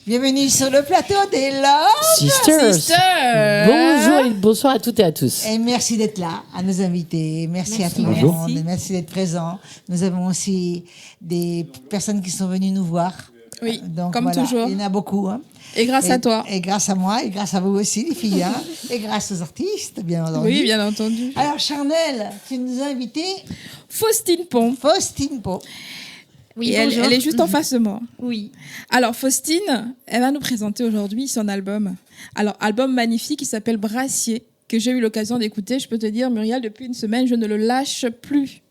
Bienvenue sur le plateau des Love Sisters. Bonjour et bonsoir à toutes et à tous. Et merci d'être là, à nos invités. Merci à tout le monde. Merci d'être présent. Nous avons aussi des personnes qui sont venues nous voir. Oui, donc, comme toujours. Il y en a beaucoup. Hein. Et grâce à toi. Et grâce à moi, et grâce à vous aussi, les filles. Hein. Et grâce aux artistes, bien entendu. Oui, bien entendu. Alors, Charnel, tu nous as invité Faustine Pont. Faustine Pont. Oui, elle est juste en face de moi. Oui. Alors, Faustine, elle va nous présenter aujourd'hui son album. Alors, album magnifique qui s'appelle Brassier, que j'ai eu l'occasion d'écouter. Je peux te dire, Muriel, depuis une semaine, je ne le lâche plus.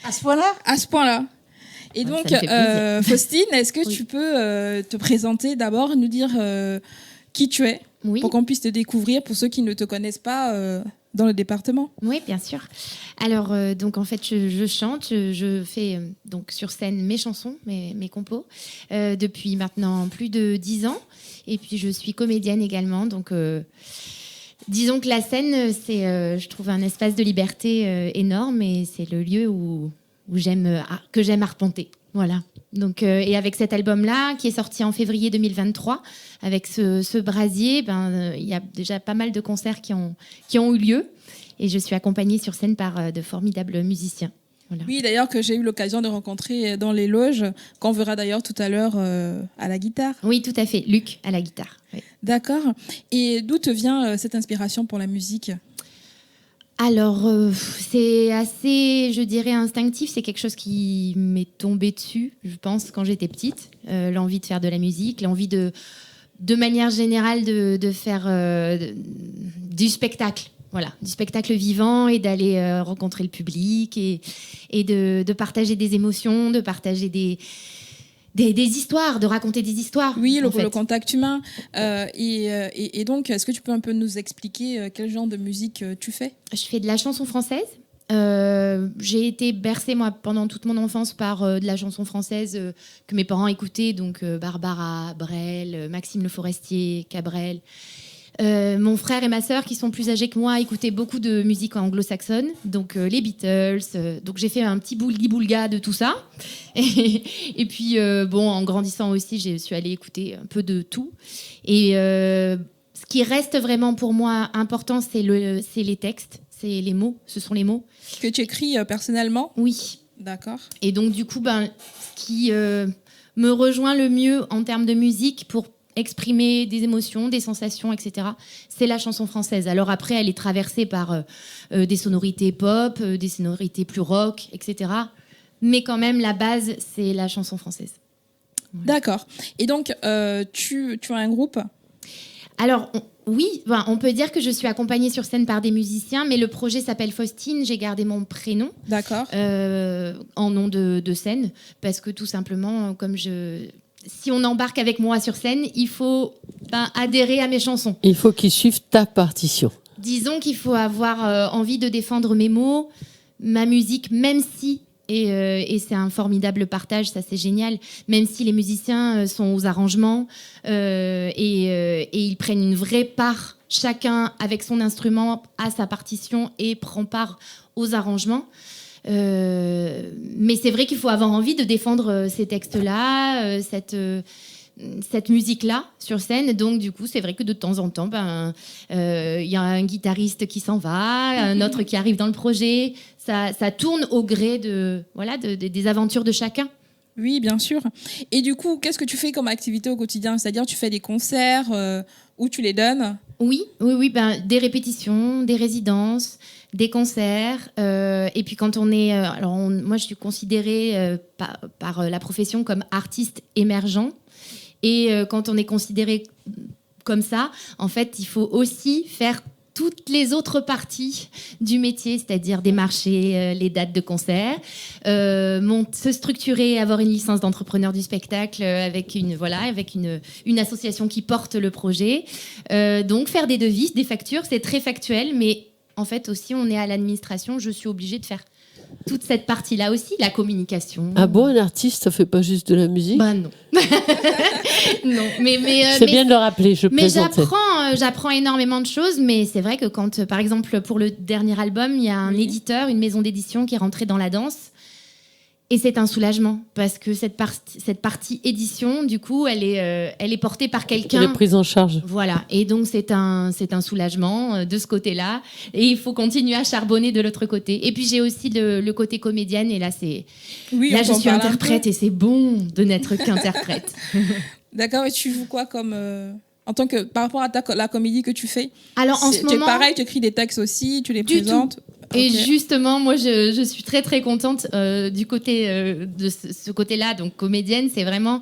À ce point-là ? À ce point-là. Et donc, Faustine, est-ce que tu peux te présenter d'abord, nous dire qui tu es, pour qu'on puisse te découvrir, pour ceux qui ne te connaissent pas dans le département? Oui, bien sûr. Alors, donc en fait, je chante, je fais donc sur scène mes chansons, mes compos, depuis maintenant plus de 10 ans. Et puis, je suis comédienne également. Donc, disons que la scène, c'est, je trouve, un espace de liberté énorme et c'est le lieu que j'aime arpenter. Voilà. Donc, et avec cet album-là, qui est sorti en février 2023, avec ce brasier, il y a déjà pas mal de concerts qui ont eu lieu. Et je suis accompagnée sur scène par de formidables musiciens. Voilà. Oui, d'ailleurs, que j'ai eu l'occasion de rencontrer dans les loges, qu'on verra d'ailleurs tout à l'heure à la guitare. Oui, tout à fait. Luc, à la guitare. Oui. D'accord. Et d'où te vient cette inspiration pour la musique ? Alors, c'est assez, je dirais, instinctif. C'est quelque chose qui m'est tombé dessus, je pense, quand j'étais petite. L'envie de faire de la musique, l'envie de manière générale, de faire du spectacle. Voilà, du spectacle vivant et d'aller rencontrer le public et de partager des émotions, de partager des histoires, de raconter des histoires. Oui, le contact humain. Et donc, est-ce que tu peux un peu nous expliquer quel genre de musique tu fais ? Je fais de la chanson française. J'ai été bercée, moi, pendant toute mon enfance par de la chanson française que mes parents écoutaient, donc Barbara, Brel, Maxime Le Forestier, Cabrel. Mon frère et ma sœur, qui sont plus âgés que moi, écoutaient beaucoup de musique anglo-saxonne, donc les Beatles. Donc j'ai fait un petit boulga de tout ça. Et puis, en grandissant aussi, je suis allée écouter un peu de tout. Et ce qui reste vraiment pour moi important, c'est les textes, c'est les mots. Ce sont les mots. Que tu écris personnellement ? Oui. D'accord. Et donc, du coup, ce qui me rejoint le mieux en termes de musique pour exprimer des émotions, des sensations, etc. C'est la chanson française. Alors après, elle est traversée par des sonorités pop, des sonorités plus rock, etc. Mais quand même, la base, c'est la chanson française. Voilà. D'accord. Et donc, tu as un groupe ? Alors, oui, on peut dire que je suis accompagnée sur scène par des musiciens, mais le projet s'appelle Faustine. J'ai gardé mon prénom. D'accord. En nom de scène, parce que tout simplement, si on embarque avec moi sur scène, il faut adhérer à mes chansons. Il faut qu'ils suivent ta partition. Disons qu'il faut avoir envie de défendre mes mots, ma musique, même si, et c'est un formidable partage, ça c'est génial, même si les musiciens sont aux arrangements et ils prennent une vraie part, chacun avec son instrument, à sa partition et prend part aux arrangements. Mais c'est vrai qu'il faut avoir envie de défendre ces textes-là, cette musique-là sur scène. Donc, du coup, c'est vrai que de temps en temps, y a un guitariste qui s'en va, un autre qui arrive dans le projet. Ça tourne au gré des aventures de chacun. Oui, bien sûr. Et du coup, qu'est-ce que tu fais comme activité au quotidien ? C'est-à-dire, tu fais des concerts où tu les donnes ? Oui, des répétitions, des résidences, des concerts. Et puis quand on est... moi, je suis considérée par la profession comme artiste émergent. Et quand on est considéré comme ça, en fait, il faut aussi faire toutes les autres parties du métier, c'est-à-dire démarcher les dates de concert, se structurer, avoir une licence d'entrepreneur du spectacle avec une association qui porte le projet. Donc faire des devis, des factures, c'est très factuel, mais en fait aussi on est à l'administration, je suis obligée de faire toute cette partie-là aussi, la communication. Ah bon, un artiste, ça fait pas juste de la musique ? Non. Non, mais c'est bien de le rappeler, je plaisante. Mais j'apprends énormément de choses, mais c'est vrai que quand, par exemple, pour le dernier album, il y a un éditeur, une maison d'édition qui est rentrée dans la danse Et c'est un soulagement parce que cette partie édition, du coup, elle est portée par quelqu'un. Elle est prise en charge. Voilà. Et donc, c'est un soulagement de ce côté-là. Et il faut continuer à charbonner de l'autre côté. Et puis, j'ai aussi le côté comédienne. Et là, là je suis interprète et c'est bon de n'être qu'interprète. D'accord. Et tu joues quoi comme... par rapport à la comédie que tu fais? Alors, en ce moment... Pareil, tu écris des textes aussi, tu les présentes? Et justement, moi, je suis très, très contente du côté de ce côté-là. Donc, comédienne, c'est vraiment...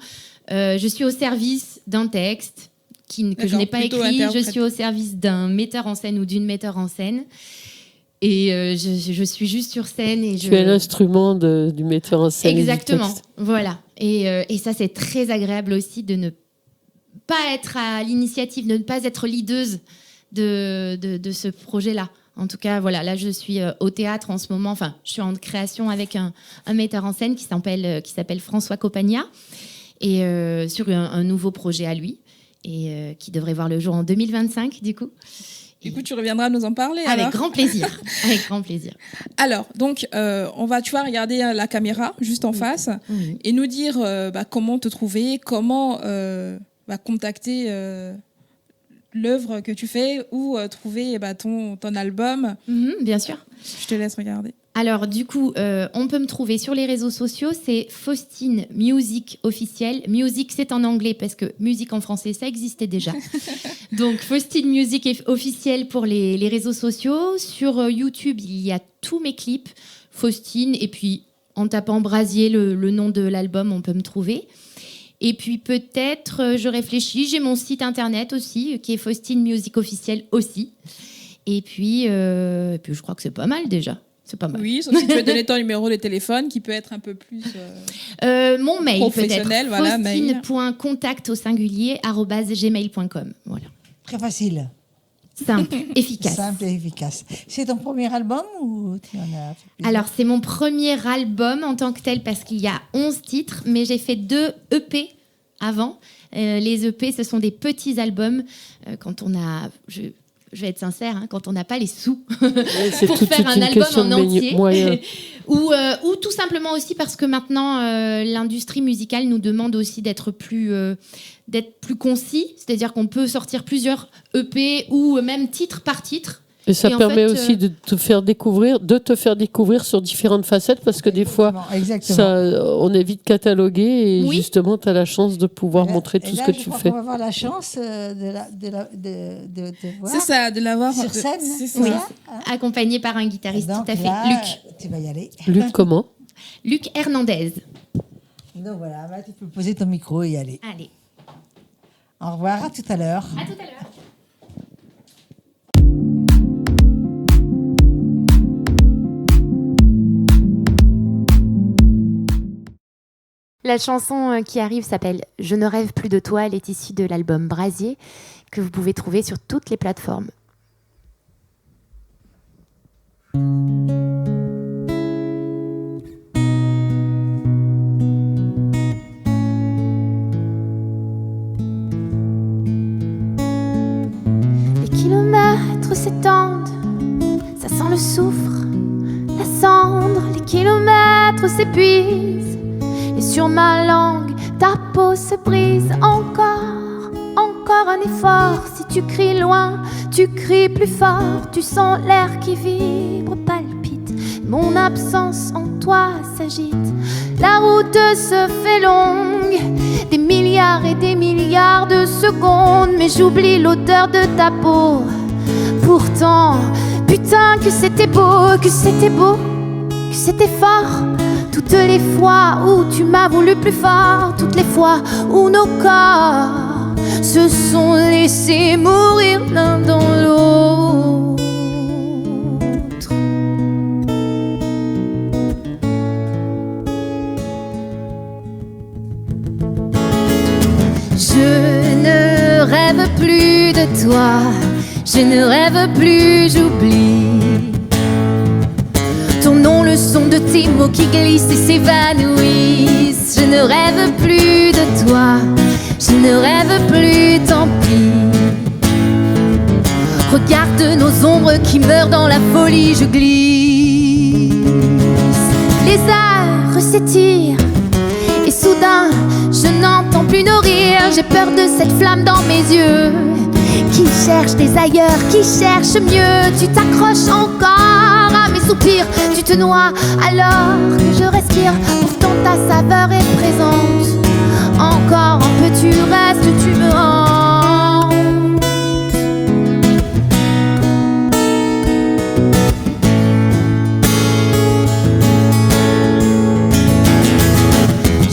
je suis au service d'un texte que je n'ai pas écrit. Je suis au service d'un metteur en scène ou d'une metteur en scène. Et je suis juste sur scène. Et tu es l'instrument du metteur en scène. Exactement, voilà. Et ça, c'est très agréable aussi de ne pas être à l'initiative, de ne pas être leaduse de ce projet-là. En tout cas, voilà, là, je suis au théâtre en ce moment. Enfin, je suis en création avec un metteur en scène qui s'appelle François Copagna, et sur un nouveau projet à lui, et qui devrait voir le jour en 2025, du coup. Du coup, tu reviendras nous en parler. Avec grand plaisir. Avec grand plaisir. Alors, donc, tu vas regarder la caméra juste en face et nous dire comment te trouver, comment contacter l'œuvre que tu fais ou trouver ton album. Bien sûr. Je te laisse regarder. Alors, du coup, on peut me trouver sur les réseaux sociaux. C'est Faustine Music officielle. Music, c'est en anglais parce que musique en français, ça existait déjà. Donc, Faustine Music officielle pour les réseaux sociaux. Sur YouTube, il y a tous mes clips. Faustine. Et puis, en tapant Brasier, le nom de l'album, on peut me trouver. Et puis peut-être, je réfléchis, j'ai mon site internet aussi, qui est Faustine Music officielle aussi. Et puis je crois que c'est pas mal déjà. C'est pas mal. Oui, sauf si tu veux donner ton numéro de téléphone, qui peut être un peu plus mon mail professionnel. Peut-être, faustine.contact@gmail.com. Voilà. Très facile. Simple, efficace. Simple et efficace. C'est ton premier album ou tu en as fait plusieurs? Alors, c'est mon premier album en tant que tel parce qu'il y a 11 titres, mais j'ai fait 2 EP avant. Les EP, ce sont des petits albums. Quand on a... Je vais être sincère, quand on n'a pas les sous pour faire un album en entier. ou tout simplement aussi parce que maintenant, l'industrie musicale nous demande aussi d'être plus concis. C'est-à-dire qu'on peut sortir plusieurs EP ou même titre par titre. Et ça permet aussi de te faire découvrir sur différentes facettes, parce que des fois, on est vite catalogué et justement, tu as la chance de pouvoir montrer tout ce que tu fais. On va avoir la chance de voir. C'est ça, de l'avoir sur scène. Oui, accompagné par un guitariste, donc, tout à fait. là, Luc. Tu vas y aller. Luc comment? Luc Hernandez. Donc voilà, tu peux poser ton micro et y aller. Allez. Au revoir, à tout à l'heure. À tout à l'heure. La chanson qui arrive s'appelle « Je ne rêve plus de toi ». Elle est issue de l'album Brasier, que vous pouvez trouver sur toutes les plateformes. Les kilomètres s'étendent, ça sent le soufre, la cendre. Les kilomètres s'épuisent. Et sur ma langue, ta peau se brise. Encore un effort. Si tu cries loin, tu cries plus fort. Tu sens l'air qui vibre, palpite. Mon absence en toi s'agite. La route se fait longue, des milliards et des milliards de secondes. Mais j'oublie l'odeur de ta peau. Pourtant, putain que c'était beau, que c'était beau, que c'était fort. Toutes les fois où tu m'as voulu plus fort, toutes les fois où nos corps se sont laissés mourir l'un dans l'autre. Je ne rêve plus de toi, je ne rêve plus, j'oublie. Ton nom, le son de tes mots qui glissent et s'évanouissent. Je ne rêve plus de toi, je ne rêve plus, tant pis. Regarde nos ombres qui meurent dans la folie, je glisse. Les heures s'étire. Et soudain, je n'entends plus nos rires. J'ai peur de cette flamme dans mes yeux qui cherche des ailleurs, qui cherche mieux. Tu t'accroches encore à mes soupirs. Tu te noies alors que je respire. Pourtant ta saveur est présente. Encore un peu tu restes, tu me hantes.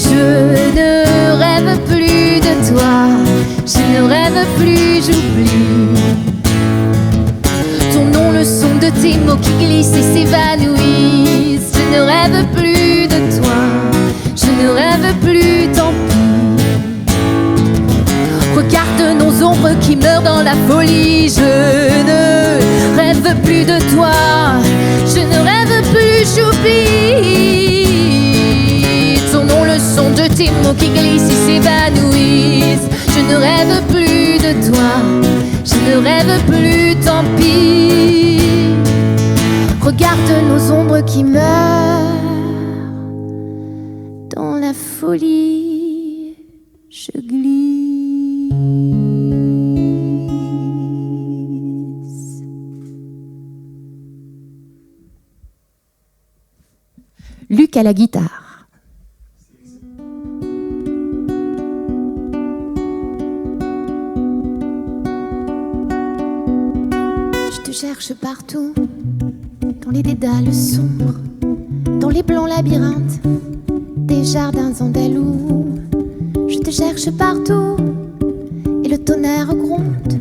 Je ne rêve plus de toi, je ne rêve plus, j'oublie ton nom, le son de tes mots qui glissent et s'évanouissent. Je ne rêve plus de toi, je ne rêve plus, tant pis. Regarde nos ombres qui meurent dans la folie. Je ne rêve plus de toi, je ne rêve plus, j'oublie ton nom, le son de tes mots qui glissent et s'évanouissent. Je ne rêve plus de toi, je ne rêve plus, tant pis. Regarde nos ombres qui meurent dans la folie. Je glisse. Luc à la guitare. Je te cherche partout, dans les dédales sombres, dans les blancs labyrinthes des jardins andalous. Je te cherche partout et le tonnerre gronde.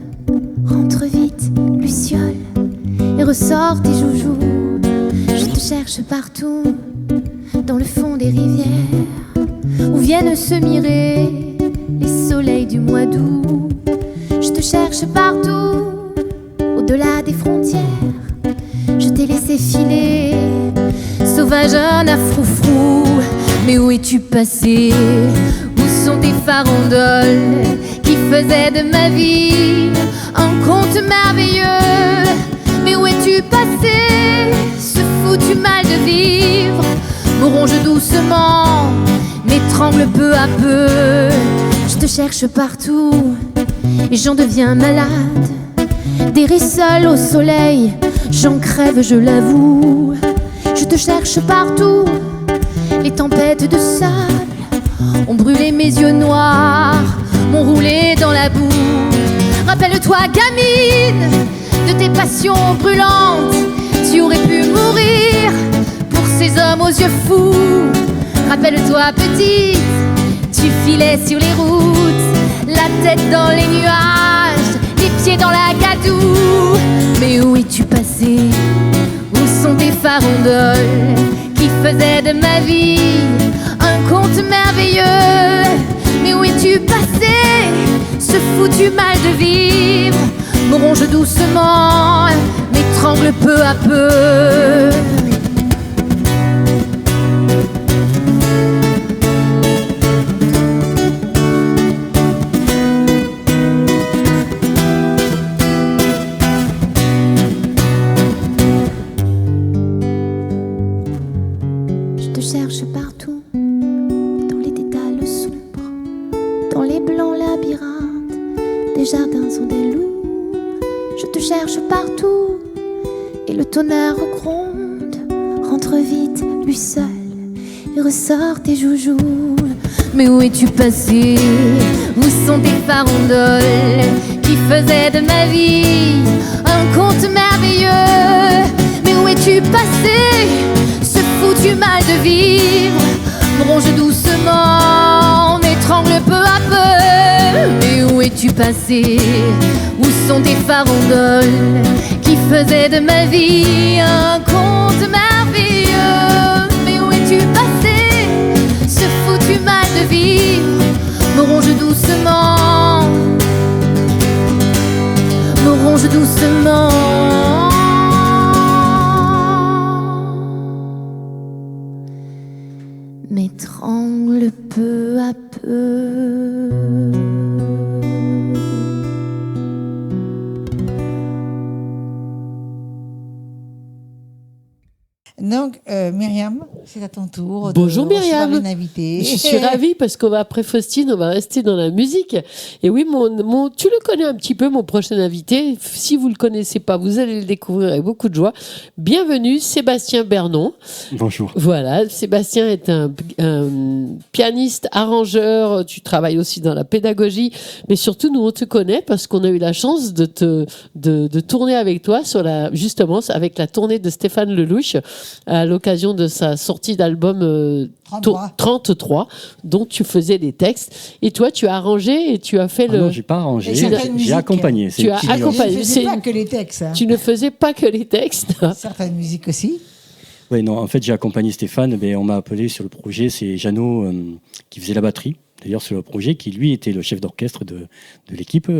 Rentre vite, luciole, et ressort tes joujoux. Je te cherche partout, dans le fond des rivières, où viennent se mirer les soleils du mois d'août. Je te cherche partout, au-delà des frontières. Je t'ai laissé filer, sauvage un affroufrou. Mais où es-tu passé? Où sont tes farandoles qui faisaient de ma vie un conte merveilleux? Mais où es-tu passé? Ce foutu mal de vivre me ronge doucement, m'étrangle peu à peu. Je te cherche partout et j'en deviens malade. D'errer seul au soleil, j'en crève, je l'avoue. Je te cherche partout, les tempêtes de sable ont brûlé mes yeux noirs, m'ont roulé dans la boue. Rappelle-toi, gamine, de tes passions brûlantes. Tu aurais pu mourir pour ces hommes aux yeux fous. Rappelle-toi, petite, tu filais sur les routes, la tête dans les nuages, les pieds dans la gadoue. Mais où es-tu passé? Où sont tes farandoles qui faisaient de ma vie un conte merveilleux? Mais où es-tu passé? Ce foutu mal de vivre me ronge doucement, m'étrangle peu à peu. Cherche partout, dans les dédales sombres, dans les blancs labyrinthes des jardins andalous. Je te cherche partout et le tonnerre gronde. Rentre vite, lui seul, et ressort tes joujoux. Mais où es-tu passé? Où sont tes farandoles qui faisaient de ma vie un conte merveilleux? Mais où es-tu passé? Foutu mal de vivre me ronge doucement, m'étrangle peu à peu. Mais où es-tu passé? Où sont tes farandoles qui faisaient de ma vie un conte merveilleux? Mais où es-tu passé? Ce foutu mal de vivre me ronge doucement, me ronge doucement. M'étrangle peu à peu. Donc, Myriam, c'est à ton tour. Bonjour Myriam. Une invitée. Je suis ravie parce qu'après Faustine, on va rester dans la musique. Et oui, tu le connais un petit peu, mon prochain invité. Si vous ne le connaissez pas, vous allez le découvrir avec beaucoup de joie. Bienvenue, Sébastien Bernon. Bonjour. Voilà, Sébastien est un pianiste, arrangeur. Tu travailles aussi dans la pédagogie. Mais surtout, nous, on te connaît parce qu'on a eu la chance de tourner avec toi justement avec la tournée de Stéphane Lelouch à l'occasion de sa sortie d'album 33, dont tu faisais des textes. Et toi, tu as arrangé et tu as fait Non, j'ai pas arrangé, j'ai accompagné. Tu as accompagné. Tu ne faisais pas que les textes. Tu ne faisais pas que les textes. Certaines musiques aussi. Oui, non, en fait, j'ai accompagné Stéphane. On m'a appelé sur le projet. C'est Jeannot qui faisait la batterie, d'ailleurs, sur le projet, qui lui était le chef d'orchestre de l'équipe.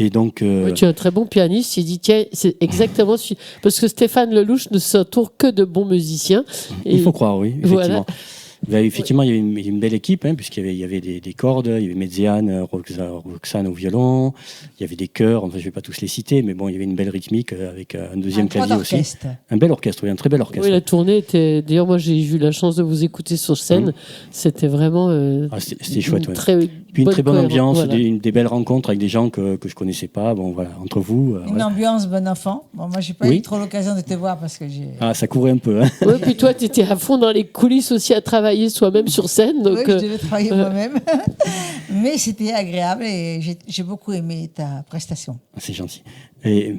Et donc, oui, tu es un très bon pianiste. Il dit, tiens, c'est exactement parce que Stéphane Lelouch ne s'entoure que de bons musiciens. Il faut croire, oui, effectivement. Voilà. Effectivement, il y avait une belle équipe, puisqu'il y avait des cordes, il y avait Méziane, Roxane au violon, il y avait des chœurs, enfin je ne vais pas tous les citer, mais bon, il y avait une belle rythmique avec un deuxième clavier aussi. Un bel orchestre, oui, un très bel orchestre. Oui, la tournée était... D'ailleurs, moi, j'ai eu la chance de vous écouter sur scène. C'était vraiment c'était chouette, puis une très bonne ambiance, voilà. des belles rencontres avec des gens que je ne connaissais pas, bon, voilà, entre vous. Une ambiance bon enfant. Bon, moi, je n'ai pas eu trop l'occasion de te voir parce que j'ai... Ah, ça courait un peu. Oui, puis toi, tu étais à fond dans les coulisses aussi à travailler soi-même sur scène. Donc, oui, je devais travailler moi-même. Mais c'était agréable et j'ai beaucoup aimé ta prestation. C'est gentil. Et,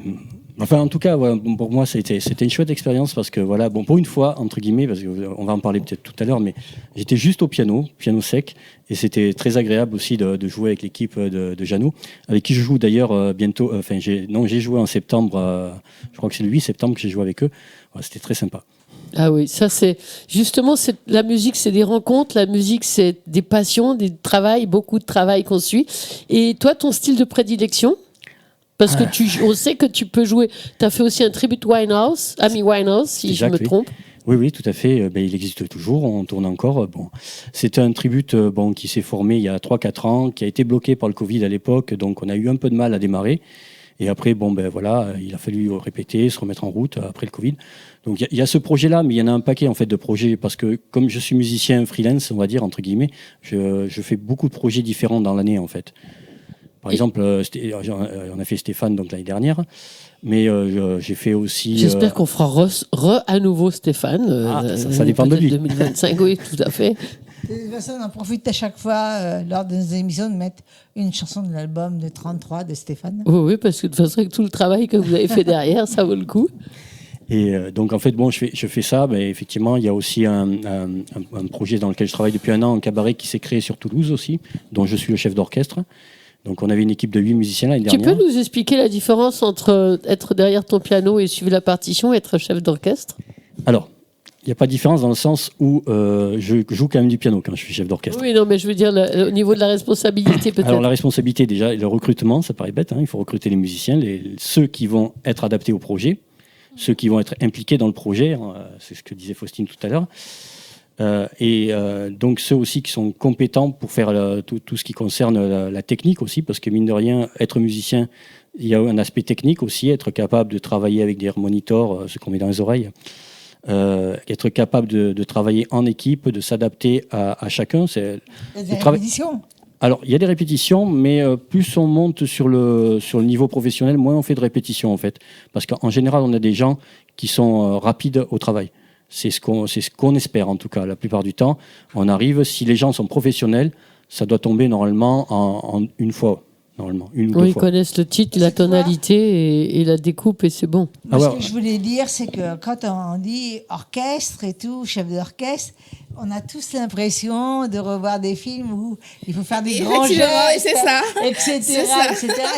enfin, en tout cas, pour moi, c'était une chouette expérience parce que, voilà, bon, pour une fois, entre guillemets, parce qu'on va en parler peut-être tout à l'heure, mais j'étais juste au piano sec, et c'était très agréable aussi de jouer avec l'équipe de Jeannot, avec qui je joue d'ailleurs bientôt. Enfin, j'ai joué en septembre, je crois que c'est le 8 septembre que j'ai joué avec eux. Voilà, c'était très sympa. Ah oui, ça c'est justement la musique, c'est des rencontres, la musique c'est des passions, des travails, beaucoup de travail qu'on suit. Et toi, ton style de prédilection? Parce que on sait que tu peux jouer. Tu as fait aussi un tribute Winehouse, Amy Winehouse, si je me trompe. Oui, tout à fait. Il existe toujours, on tourne encore. Bon, c'est un tribute qui s'est formé il y a 3-4 ans, qui a été bloqué par le Covid à l'époque, donc on a eu un peu de mal à démarrer. Et après, il a fallu répéter, se remettre en route après le Covid. Donc il y a ce projet-là, mais il y en a un paquet en fait de projets parce que comme je suis musicien freelance, on va dire entre guillemets, je fais beaucoup de projets différents dans l'année en fait. Par exemple, on a fait Stéphane donc l'année dernière, mais j'ai fait aussi. J'espère qu'on fera à nouveau Stéphane. Ça dépend de lui. 2025, oui, tout à fait. De toute façon, on en profite à chaque fois, lors de nos émissions, de mettre une chanson de l'album de 33 de Stéphane. Oui, parce que de toute façon, avec tout le travail que vous avez fait derrière, ça vaut le coup. Et donc, en fait, je fais ça. Mais effectivement, il y a aussi un projet dans lequel je travaille depuis un an, un cabaret qui s'est créé sur Toulouse aussi, dont je suis le chef d'orchestre. Donc, on avait une équipe de 8 musiciens l'année dernière. Tu peux nous expliquer la différence entre être derrière ton piano et suivre la partition et être chef d'orchestre? Alors, il n'y a pas de différence dans le sens où je joue quand même du piano quand je suis chef d'orchestre. Oui, non, mais je veux dire au niveau de la responsabilité peut-être. Alors la responsabilité déjà, le recrutement, ça paraît bête, il faut recruter les musiciens, ceux qui vont être adaptés au projet, ceux qui vont être impliqués dans le projet, c'est ce que disait Faustine tout à l'heure, donc ceux aussi qui sont compétents pour faire tout ce qui concerne la technique aussi, parce que mine de rien, être musicien, il y a un aspect technique aussi, être capable de travailler avec des monitors, ce qu'on met dans les oreilles. Être capable de travailler en équipe, de s'adapter à chacun. Il y a des répétitions. Alors, il y a des répétitions, mais plus on monte sur le niveau professionnel, moins on fait de répétitions, en fait. Parce qu'en général, on a des gens qui sont rapides au travail. C'est ce qu'on espère, en tout cas, la plupart du temps. On arrive, si les gens sont professionnels, ça doit tomber normalement en une fois. Normalement, une ou deux fois. Ils connaissent le titre, la tonalité et la découpe et c'est bon. Ce que je voulais dire, c'est que quand on dit orchestre et tout, chef d'orchestre, on a tous l'impression de revoir des films où il faut faire des grands gestes, etc.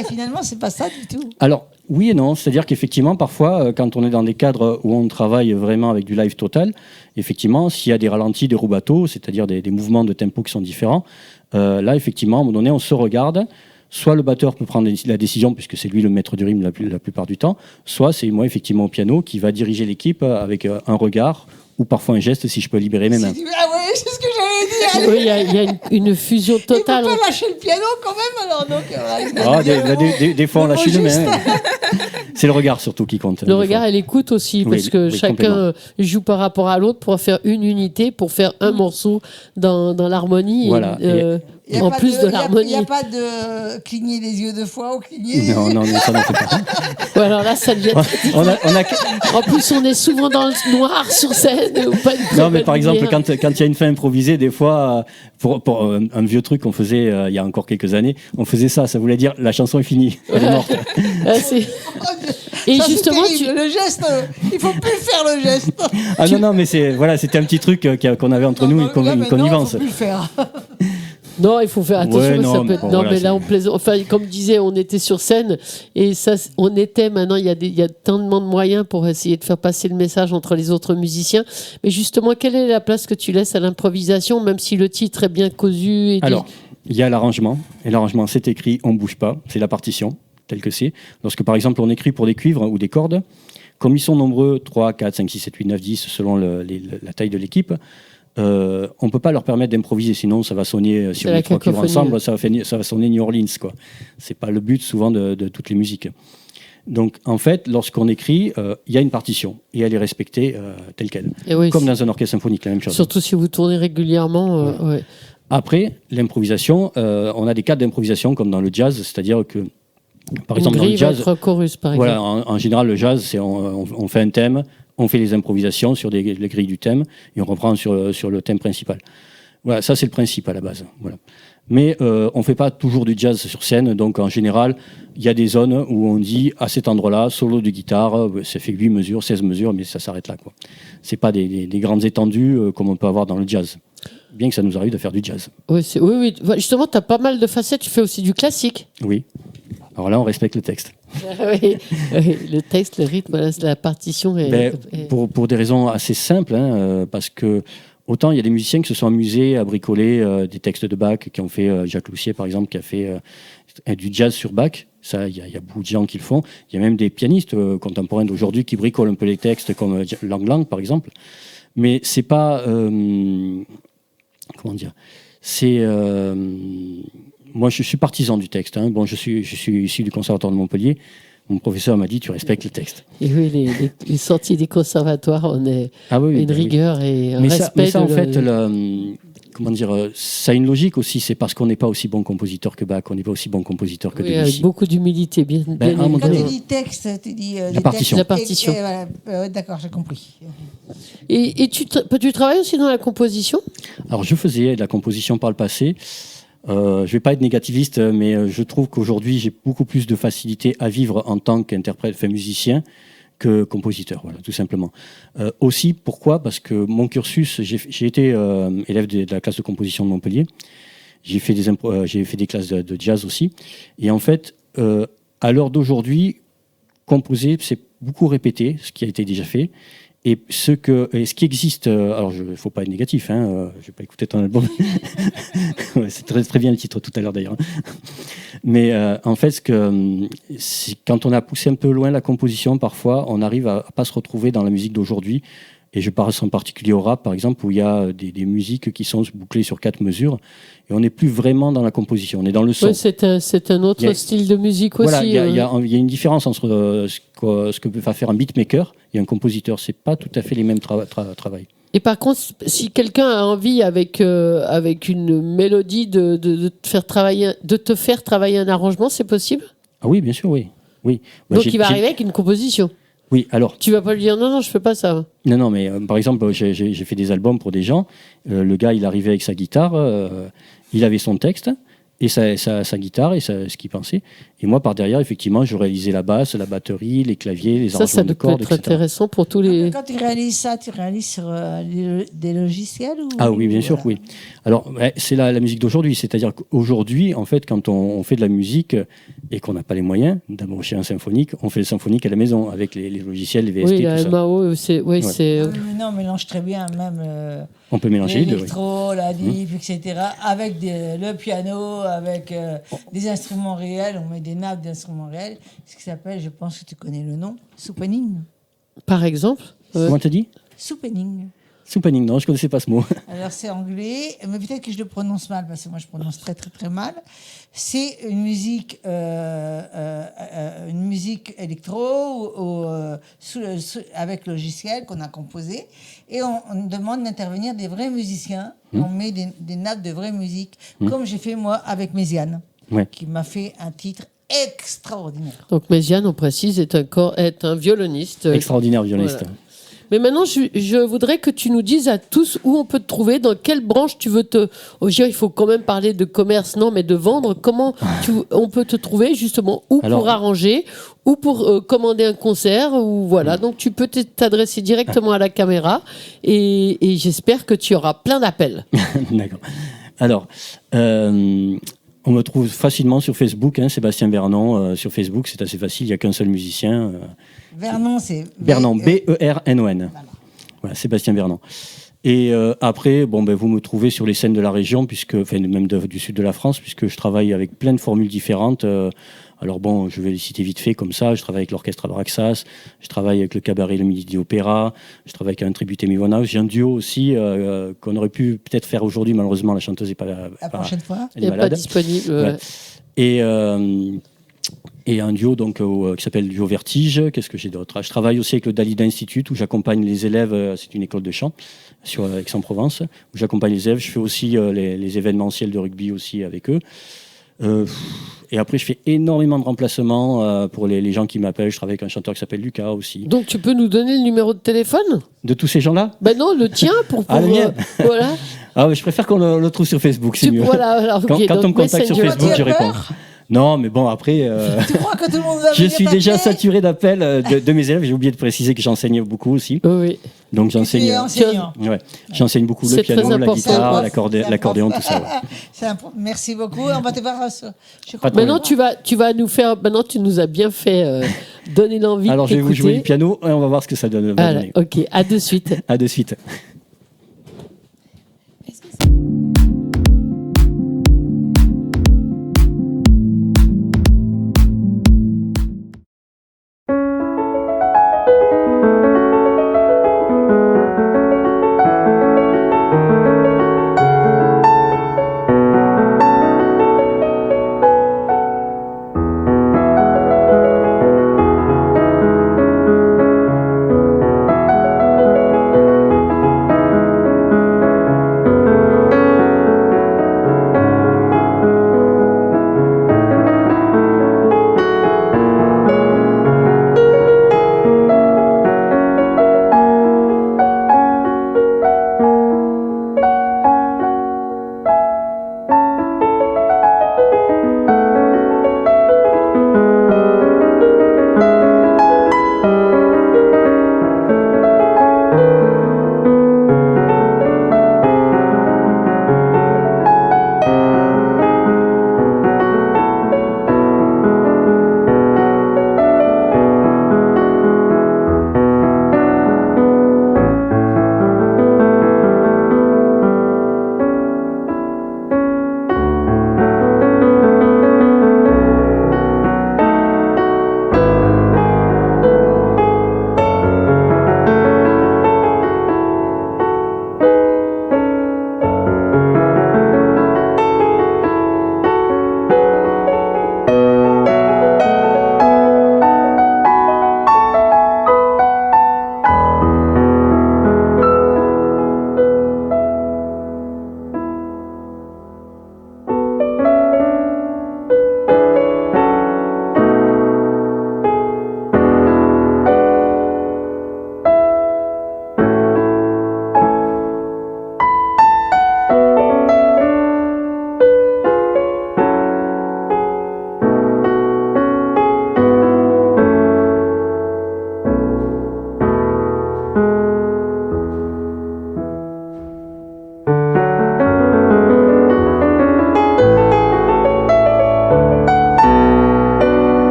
Et finalement, c'est pas ça du tout. Alors, oui et non. C'est-à-dire qu'effectivement, parfois, quand on est dans des cadres où on travaille vraiment avec du live total, effectivement, s'il y a des ralentis, des rubato, c'est-à-dire des mouvements de tempo qui sont différents, là, effectivement, à un moment donné, on se regarde. Soit le batteur peut prendre la décision, puisque c'est lui le maître du rythme la plupart du temps, soit c'est moi, effectivement, au piano, qui va diriger l'équipe avec un regard ou parfois un geste, si je peux libérer mes mains. Ah oui, c'est ce que j'allais dire. Oui, il y a une fusion totale. Il ne peut pas lâcher le piano quand même, alors donc... Des fois, on lâche une main. C'est le regard surtout qui compte. Le regard et l'écoute aussi, parce que chacun joue par rapport à l'autre pour faire une unité, pour faire un morceau dans l'harmonie. Voilà. En plus de l'harmonie. Il n'y a pas de cligner des yeux deux fois ou cligner. Non, ça n'en fait pas. Ouais, alors là, ça devient. En plus, on est souvent dans le noir sur scène. Non, mais par exemple, quand il y a une fin improvisée, des fois, pour un vieux truc qu'on faisait il y a encore quelques années, on faisait ça. Ça voulait dire la chanson est finie, elle est morte. Et ça, justement, le geste, il faut plus faire le geste. Ah non, mais c'était un petit truc qu'on avait entre nous, une connivence. Il faut plus le faire. Non, il faut faire attention. Ouais, ça peut être... Non, mais là, on plaisante. Enfin, comme disait, on était sur scène et ça, on était. Maintenant, il y a tellement de moyens pour essayer de faire passer le message entre les autres musiciens. Mais justement, quelle est la place que tu laisses à l'improvisation, même si le titre est bien cousu Alors, il y a l'arrangement. Et l'arrangement, c'est écrit, on ne bouge pas. C'est la partition, telle que c'est. Lorsque, par exemple, on écrit pour des cuivres ou des cordes, comme ils sont nombreux, 3, 4, 5, 6, 7, 8, 9, 10, selon la taille de l'équipe, on ne peut pas leur permettre d'improviser, sinon ça va sonner, si on met 3 cuivres ensemble, ça va sonner New Orleans, quoi. C'est pas le but souvent de toutes les musiques. Donc en fait, lorsqu'on écrit, il y a une partition et elle est respectée telle qu'elle, comme dans un orchestre symphonique, la même chose. Surtout si vous tournez régulièrement. Ouais. Après, l'improvisation, on a des cas d'improvisation comme dans le jazz, c'est-à-dire que par exemple dans le jazz, chorus, par exemple. Voilà, en général le jazz, c'est on fait un thème. On fait les improvisations sur les grilles du thème et on reprend sur le thème principal. Voilà, ça c'est le principe à la base. Voilà. Mais on ne fait pas toujours du jazz sur scène, donc en général, il y a des zones où on dit à cet endroit-là, solo de guitare, ça fait 8 mesures, 16 mesures, mais ça s'arrête là, quoi. Ce n'est pas des grandes étendues comme on peut avoir dans le jazz. Bien que ça nous arrive de faire du jazz. Oui. Justement, tu as pas mal de facettes, tu fais aussi du classique. Oui. Alors là, on respecte le texte. Oui, le texte, le rythme, la partition. Pour des raisons assez simples, parce que autant il y a des musiciens qui se sont amusés à bricoler des textes de Bach, qui ont fait Jacques Loussier par exemple, qui a fait du jazz sur Bach. Ça, il y a beaucoup de gens qui le font. Il y a même des pianistes contemporains d'aujourd'hui qui bricolent un peu les textes, comme Lang Lang par exemple. Mais c'est pas comment dire. C'est moi, je suis partisan du texte. Bon, je suis issu du conservatoire de Montpellier. Mon professeur m'a dit, tu respectes le texte. Et oui, les sorties des conservatoires, on est une rigueur et un respect. Mais ça, en fait, comment dire, ça a une logique aussi. C'est parce qu'on n'est pas aussi bon compositeur que Bach, on n'est pas aussi bon compositeur que Debussy. Avec beaucoup d'humilité, bien quand tu dis texte, tu dis la partition. La partition. Voilà, d'accord, j'ai compris. Et tu travailles aussi dans la composition ? Alors, je faisais de la composition par le passé. Je ne vais pas être négativiste, mais je trouve qu'aujourd'hui, j'ai beaucoup plus de facilité à vivre en tant qu'interprète, musicien, que compositeur, voilà, tout simplement. Aussi, pourquoi ? Parce que mon cursus, j'ai été élève de la classe de composition de Montpellier. J'ai fait des classes de jazz aussi. Et en fait, à l'heure d'aujourd'hui, composer, c'est beaucoup répéter ce qui a été déjà fait. Et ce qui existe, alors il ne faut pas être négatif, je ne vais pas écouter ton album, c'est très, très bien le titre tout à l'heure d'ailleurs. Mais en fait, quand on a poussé un peu loin la composition, parfois on arrive à ne pas se retrouver dans la musique d'aujourd'hui. Et je pense en particulier au rap, par exemple, où il y a des musiques qui sont bouclées sur 4 mesures. Et on n'est plus vraiment dans la composition, on est dans le son. Oui, c'est un autre style de musique aussi. Voilà, il y a une différence entre ce que peut faire un beatmaker et un compositeur. Ce n'est pas tout à fait les mêmes travail. Et par contre, si quelqu'un a envie, avec une mélodie, de te faire travailler un arrangement, c'est possible ? Ah oui, bien sûr, oui. Donc il va arriver avec une composition ? Oui, alors. Tu vas pas lui dire non, je fais pas ça. Non, mais par exemple, j'ai fait des albums pour des gens. Le gars, il arrivait avec sa guitare, il avait son texte et sa guitare et ce qu'il pensait. Et moi, par derrière, effectivement, je réalisais la basse, la batterie, les claviers, les arrangements de cordes, etc. Ça peut être intéressant pour tous les. Quand tu réalises ça, tu réalises sur des logiciels ou... Ah oui, bien sûr, oui. Alors, c'est la musique d'aujourd'hui. C'est-à-dire qu'aujourd'hui, en fait, quand on fait de la musique et qu'on n'a pas les moyens d'embaucher un symphonique, on fait le symphonique à la maison avec les logiciels, les VST, oui, la MAO, c'est... Oui, c'est... Non, on mélange très bien, même... on peut mélanger l'électro, la diff, etc. Avec le piano, avec des instruments réels. On met des nappes d'instruments réels. Ce qui s'appelle, je pense que tu connais le nom, soupening. Par exemple Comment tu dis ? Soupening. Symphonique, non, je ne connaissais pas ce mot. Alors c'est anglais, mais peut-être que je le prononce mal, parce que moi je prononce très très très mal. C'est une musique électro avec logiciel qu'on a composé, et on demande d'intervenir des vrais musiciens. On met des nappes de vraie musique, comme j'ai fait moi avec Méziane, qui m'a fait un titre extraordinaire. Donc Méziane, on précise, est un violoniste. Extraordinaire violoniste. Voilà. Mais maintenant, je voudrais que tu nous dises à tous où on peut te trouver, dans quelle branche tu veux te... il faut quand même parler de commerce, non, mais de vendre. Comment on peut te trouver, justement, ou pour arranger, ou pour commander un concert, ou voilà. Donc, tu peux t'adresser directement à la caméra, et j'espère que tu auras plein d'appels. D'accord. Alors... on me trouve facilement sur Facebook, Sébastien Vernon. Sur Facebook, c'est assez facile, il n'y a qu'un seul musicien. Vernon, c'est... Vernon, B-E-R-N-O-N. Voilà, Sébastien Vernon. Et après, vous me trouvez sur les scènes de la région, même du sud de la France, puisque je travaille avec plein de formules différentes. Alors je vais les citer vite fait comme ça. Je travaille avec l'orchestre Abraxas, je travaille avec le cabaret Le Midi Opéra, je travaille avec un tribut Amy. J'ai un duo aussi qu'on aurait pu peut-être faire aujourd'hui. Malheureusement, la chanteuse n'est pas là. La prochaine fois. Elle n'est pas disponible. Ouais. Et un duo qui s'appelle Duo Vertige. Qu'est-ce que j'ai d'autre ? Je travaille aussi avec le Dalida Institute, où j'accompagne les élèves. C'est une école de chant sur Aix-en-Provence, où j'accompagne les élèves. Je fais aussi les événementiels de rugby aussi avec eux. Et après, je fais énormément de remplacements pour les gens qui m'appellent. Je travaille avec un chanteur qui s'appelle Lucas aussi. Donc, tu peux nous donner le numéro de téléphone ? De tous ces gens-là ? Ben non, le tien pour le mien. Voilà. Je préfère qu'on le trouve sur Facebook, c'est mieux. Voilà, alors, okay, quand on me contacte sur Facebook, je réponds. Non, mais bon, après... Tu crois que tout le monde va je suis déjà saturé d'appels de mes élèves. J'ai oublié de préciser que j'enseigne beaucoup aussi. Oui. Donc j'enseigne... J'enseigne beaucoup le piano, la guitare, l'accordéon, tout ça. Ouais. Merci beaucoup. On va te voir... Maintenant, tu vas nous faire... Maintenant, tu nous as bien fait donner l'envie. Alors, je vais vous jouer du piano et on va voir ce que ça donne. Voilà, ok, à de suite. À de suite.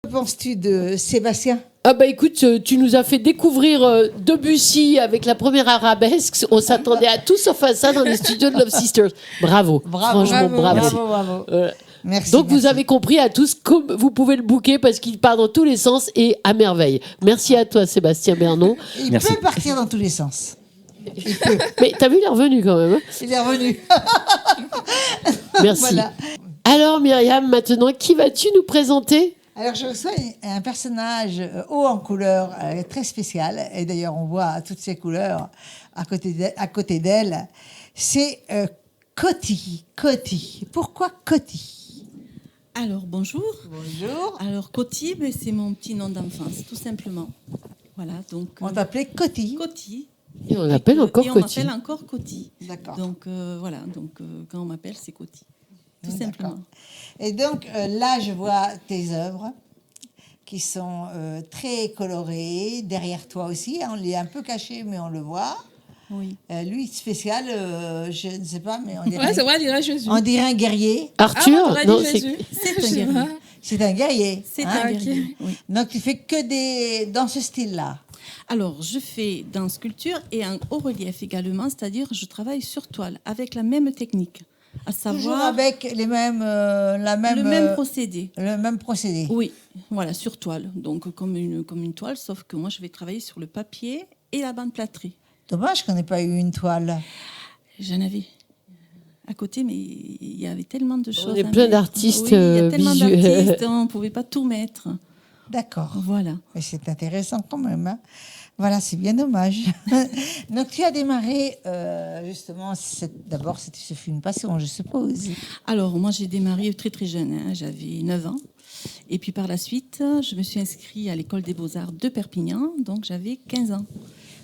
Que penses-tu de Sébastien ? Ah bah écoute, tu nous as fait découvrir Debussy avec la première arabesque. On s'attendait à tout sauf à ça dans les studios de Love Sisters. Bravo. Franchement, bravo. Merci. Donc vous avez compris à tous comme vous pouvez le booker parce qu'il part dans tous les sens et à merveille. Merci à toi Sébastien Bernon. Il peut partir dans tous les sens. Il peut. Mais t'as vu, il est revenu quand même. Hein, il est revenu. Merci. Voilà. Alors Myriam, maintenant, qui vas-tu nous présenter ? Alors, je reçois un personnage haut en couleur très spécial. Et d'ailleurs, on voit toutes ces couleurs à côté d'elle. C'est Coty. Coty. Pourquoi Coty ? Alors, bonjour. Bonjour. Alors, Coty, c'est mon petit nom d'enfance, tout simplement. Voilà, donc... On t'appelait Coty. Coty. Et on l'appelle encore Coty. Et on m'appelle encore Coty. D'accord. Donc, voilà. Donc, quand on m'appelle, c'est Coty. Tout simplement. Et donc, là, je vois tes œuvres qui sont très colorées. Derrière toi aussi, on l'est un peu caché, mais on le voit. Oui. Lui, spécial, je ne sais pas, mais on dirait... Ouais, c'est vrai, on dirait Jésus. On dirait un guerrier. Arthur, non, c'est un guerrier. C'est un guerrier. C'est un guerrier, oui. Donc, tu fais que dans ce style-là. Alors, je fais dans sculpture et en haut relief également, c'est-à-dire je travaille sur toile avec la même technique. À savoir, toujours avec le même procédé. Le même procédé. Oui, voilà, sur toile. Donc, comme une toile, sauf que moi, je vais travailler sur le papier et la bande plâtrée. Dommage qu'on n'ait pas eu une toile. J'en avais à côté, mais il y avait tellement de choses. On est plein d'artistes il y a tellement visuels. d'artistes, on ne pouvait pas tout mettre. D'accord. Voilà. Mais c'est intéressant quand même. Hein. Voilà, c'est bien dommage. Donc, tu as démarré, justement, d'abord, ce fut une passion, je suppose. Alors, moi, j'ai démarré très, très jeune. Hein. J'avais 9 ans. Et puis, par la suite, je me suis inscrite à l'École des Beaux-Arts de Perpignan. Donc, j'avais 15 ans.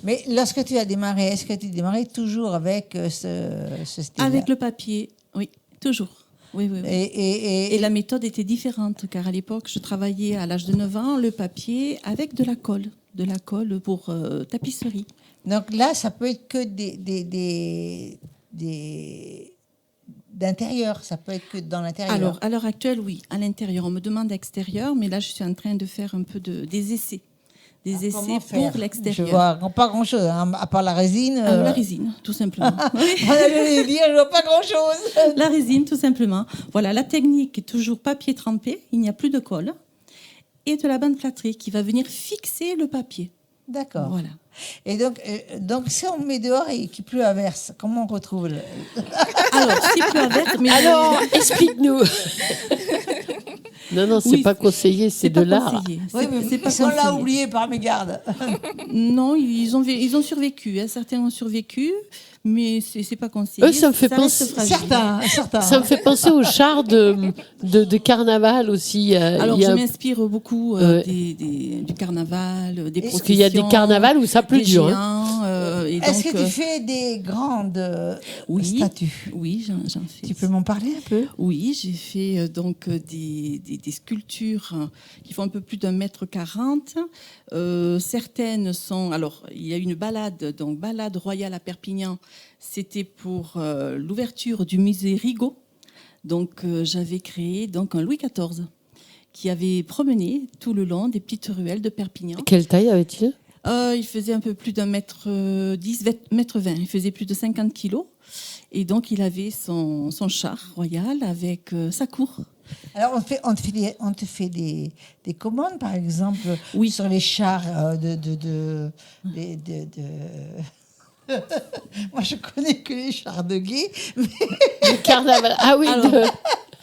Mais lorsque tu as démarré, est-ce que tu démarrais toujours avec ce style ? Avec le papier, oui, toujours. Oui. Et la méthode était différente, car à l'époque, je travaillais à l'âge de 9 ans le papier avec de la colle pour tapisserie. Donc là, ça peut être que d'intérieur, ça peut être que dans l'intérieur. Alors, à l'heure actuelle, oui, à l'intérieur. On me demande extérieur, mais là, je suis en train de faire un peu des essais. Des essais pour l'extérieur. Je vois pas grand-chose, hein, à part la résine. La résine, tout simplement. Je vois pas grand-chose. La résine, tout simplement. Voilà, la technique est toujours papier trempé, il n'y a plus de colle, et de la bande plâtrée qui va venir fixer le papier. D'accord. Voilà. Et donc, si on met dehors et qu'il pleut à verse, comment on retrouve Alors, s'il pleut à verse... Mais alors, explique-nous. Non, c'est pas conseillé, c'est de l'art. Oui, mais c'est pas on l'a oublié par mégarde. Non, ils ont survécu. Hein. Certains ont survécu, mais c'est pas conseillé. Eux, ça me fait penser. Certains. Ça me fait penser aux chars de carnaval aussi. Alors, je m'inspire beaucoup du carnaval, des processions. Parce qu'il y a des carnavals où ça pleut dur. Est-ce que tu fais des grandes statues ? Oui, j'en fais. Tu peux m'en parler un peu ? Oui, j'ai fait donc des sculptures qui font un peu plus d'1,40 m. Certaines sont... Alors, il y a une balade royale à Perpignan. C'était pour l'ouverture du musée Rigaud. Donc, j'avais créé donc, un Louis XIV qui avait promené tout le long des petites ruelles de Perpignan. Quelle taille avait-il ? Il faisait un peu plus d'1,10 m, 1,20 m. Il faisait plus de 50 kilos. Et donc, il avait son char royal avec sa cour. Alors, on te fait des commandes, par exemple, sur les chars Moi, je connais que les chars de guet. Mais... Le carnaval. Ah oui,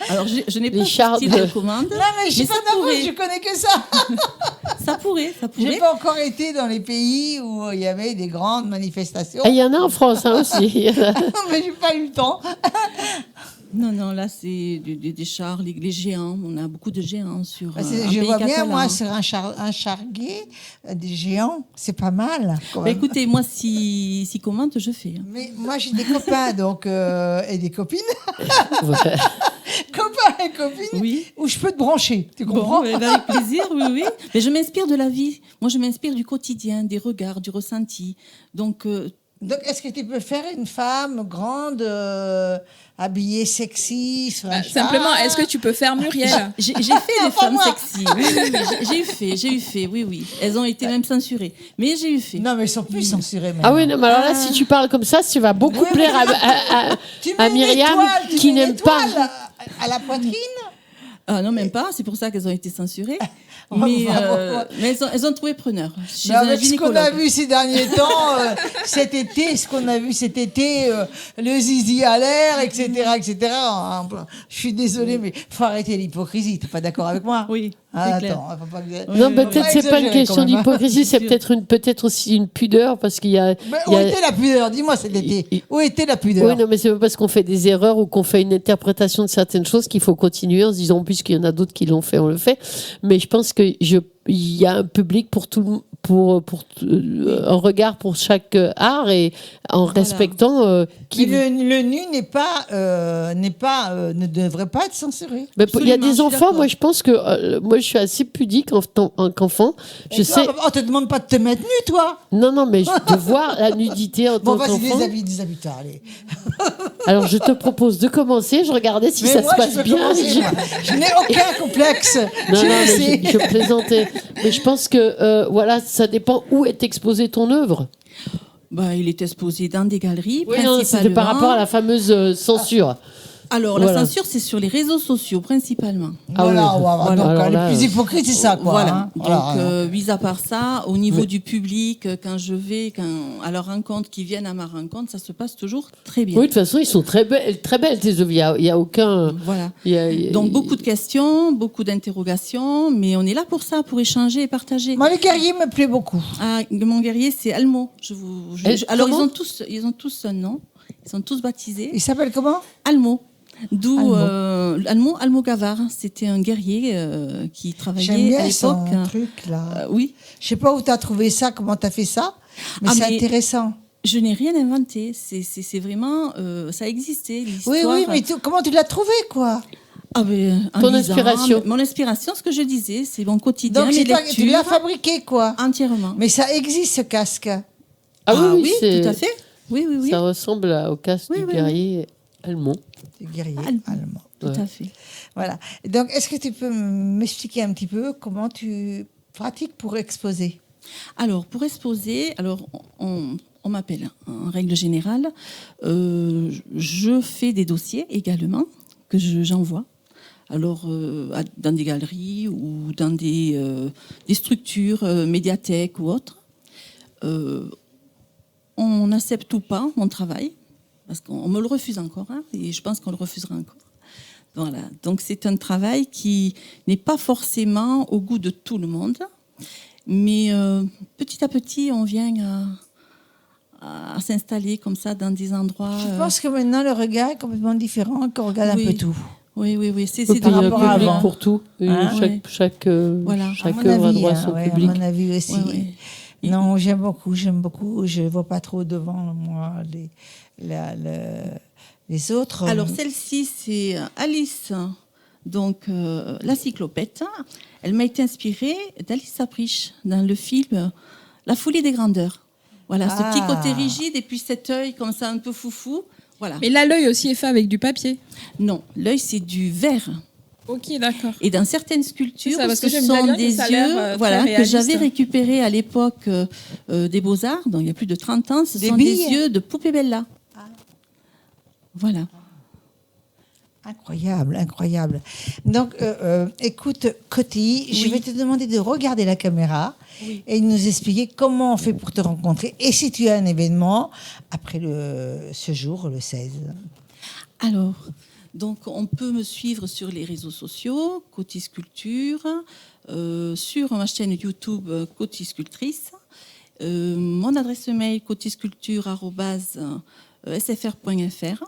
alors je n'ai pas ce type de commande. Non, mais je connais que ça. Ça pourrait. Je n'ai pas encore été dans les pays où il y avait des grandes manifestations. Il y en a en France aussi. Non, mais je n'ai pas eu le temps. Non, là, c'est des chars, les géants. On a beaucoup de géants sur je vois bien, moi, sur un char gay, des géants, c'est pas mal. Écoutez, moi, si commande, je fais. Mais moi, j'ai des copains et des copines. Copains et copines, où je peux te brancher. Tu comprends ? Avec plaisir, oui. Mais je m'inspire de la vie. Moi, je m'inspire du quotidien, des regards, du ressenti. Donc, Donc, est-ce que tu peux faire une femme grande, habillée sexy sur un simplement, est-ce que tu peux faire Muriel? J'ai fait des femmes sexy. Oui, j'ai eu fait, oui. Elles ont été même censurées. Mais j'ai eu fait. Non, mais elles sont plus censurées maintenant. Ah oui, non, mais alors là, si tu parles comme ça tu vas beaucoup plaire à Myriam qui n'aime pas. À la poitrine? Ah non, même pas. C'est pour ça qu'elles ont été censurées. Mais elles ont trouvé preneur. Mais avec ce qu'on a vu ces derniers temps, cet été, le zizi à l'air, etc. Je suis désolée, mais faut arrêter l'hypocrisie. T'es pas d'accord avec moi? Oui. Attends, non, peut-être c'est pas une question d'hypocrisie, c'est peut-être aussi une pudeur parce qu'il y a. Où était la pudeur? Dis-moi cet été. Où était la pudeur? Oui, non, mais c'est pas parce qu'on fait des erreurs ou qu'on fait une interprétation de certaines choses qu'il faut continuer en se disant puisqu'il y en a d'autres qui l'ont fait, on le fait. Mais je pense qu'il y a un public pour tout, un regard pour chaque art et en respectant qui. Mais le nu ne devrait pas être censuré. Mais il y a des enfants, moi je pense que moi je suis assez pudique en tant qu'enfant. On te demande pas de te mettre nu, toi. Non, mais de voir la nudité en tant qu'enfant. Bon, vas-y, déshabille-toi, allez. Alors je te propose de commencer. Je regardais si ça se passe bien. Je n'ai aucun complexe. Non, mais je plaisantais. Mais je pense que voilà, ça dépend où est exposée ton œuvre. Il est exposé dans des galeries. Oui, non, c'était par rapport à la fameuse censure. Alors, la censure, c'est sur les réseaux sociaux, principalement. Voilà. Donc, le plus hypocrite, c'est ça, quoi. Voilà. Donc, mis à part ça, au niveau du public, quand je vais à leur rencontre, qu'ils viennent à ma rencontre, ça se passe toujours très bien. Oui, de toute façon, ils sont très belles tes œuvres. Il n'y a aucun... Voilà. Donc, beaucoup de questions, beaucoup d'interrogations, mais on est là pour ça, pour échanger et partager. Moi, le guerrier me plaît beaucoup. Mon guerrier, c'est Almo. Alors, ils ont tous un nom. Ils sont tous baptisés. Il s'appelle comment? Almo. D'où Almogávar, c'était un guerrier qui travaillait à l'époque. J'aime bien son truc là. Oui. Je sais pas où tu as trouvé ça, comment tu as fait ça, mais c'est intéressant. Je n'ai rien inventé, c'est vraiment ça existait l'histoire. Oui, mais comment tu l'as trouvé quoi? Ton inspiration. Mon inspiration, ce que je disais, c'est mon quotidien. Donc tu l'as fabriqué quoi? Entièrement. Mais ça existe ce casque. Oui, tout à fait. Oui. Ça ressemble au casque du guerrier allemand. Du guerrier allemand. Tout à fait. Voilà. Donc, est-ce que tu peux m'expliquer un petit peu comment tu pratiques pour exposer? Alors, pour exposer, on m'appelle en règle générale. Je fais des dossiers également que j'envoie. Alors, dans des galeries ou dans des structures, médiathèques ou autres. On n'accepte ou pas mon travail, parce qu'on me le refuse encore, et je pense qu'on le refusera encore. Voilà. Donc c'est un travail qui n'est pas forcément au goût de tout le monde, mais petit à petit, on vient à s'installer comme ça dans des endroits... Je pense que maintenant, le regard est complètement différent, qu'on regarde un peu tout. Oui. C'est par rapport à public pour tout. Chaque œuvre a droit à son public. À mon avis aussi. Oui. Non, j'aime beaucoup. Je ne vois pas trop devant moi les autres. Alors, celle-ci, c'est Alice, donc la cyclopète. Elle m'a été inspirée d'Alice Sapritch dans le film La folie des grandeurs. Voilà, ce petit côté rigide et puis cet œil comme ça un peu foufou. Voilà. Mais là, l'œil aussi est fait avec du papier. Non, l'œil, c'est du verre. Ok, d'accord. Et dans certaines sculptures, ce sont des yeux que j'avais récupérés à l'époque des Beaux-Arts, donc il y a plus de 30 ans. Ce sont des yeux de Poupée Bella. Voilà. Incroyable. Donc, écoute, Coty, je vais te demander de regarder la caméra et de nous expliquer comment on fait pour te rencontrer et si tu as un événement après ce jour, le 16. Alors... Donc, on peut me suivre sur les réseaux sociaux, Coty Sculpture, sur ma chaîne YouTube Coty Sculptrice, mon adresse mail cotysculpture@sfr.fr.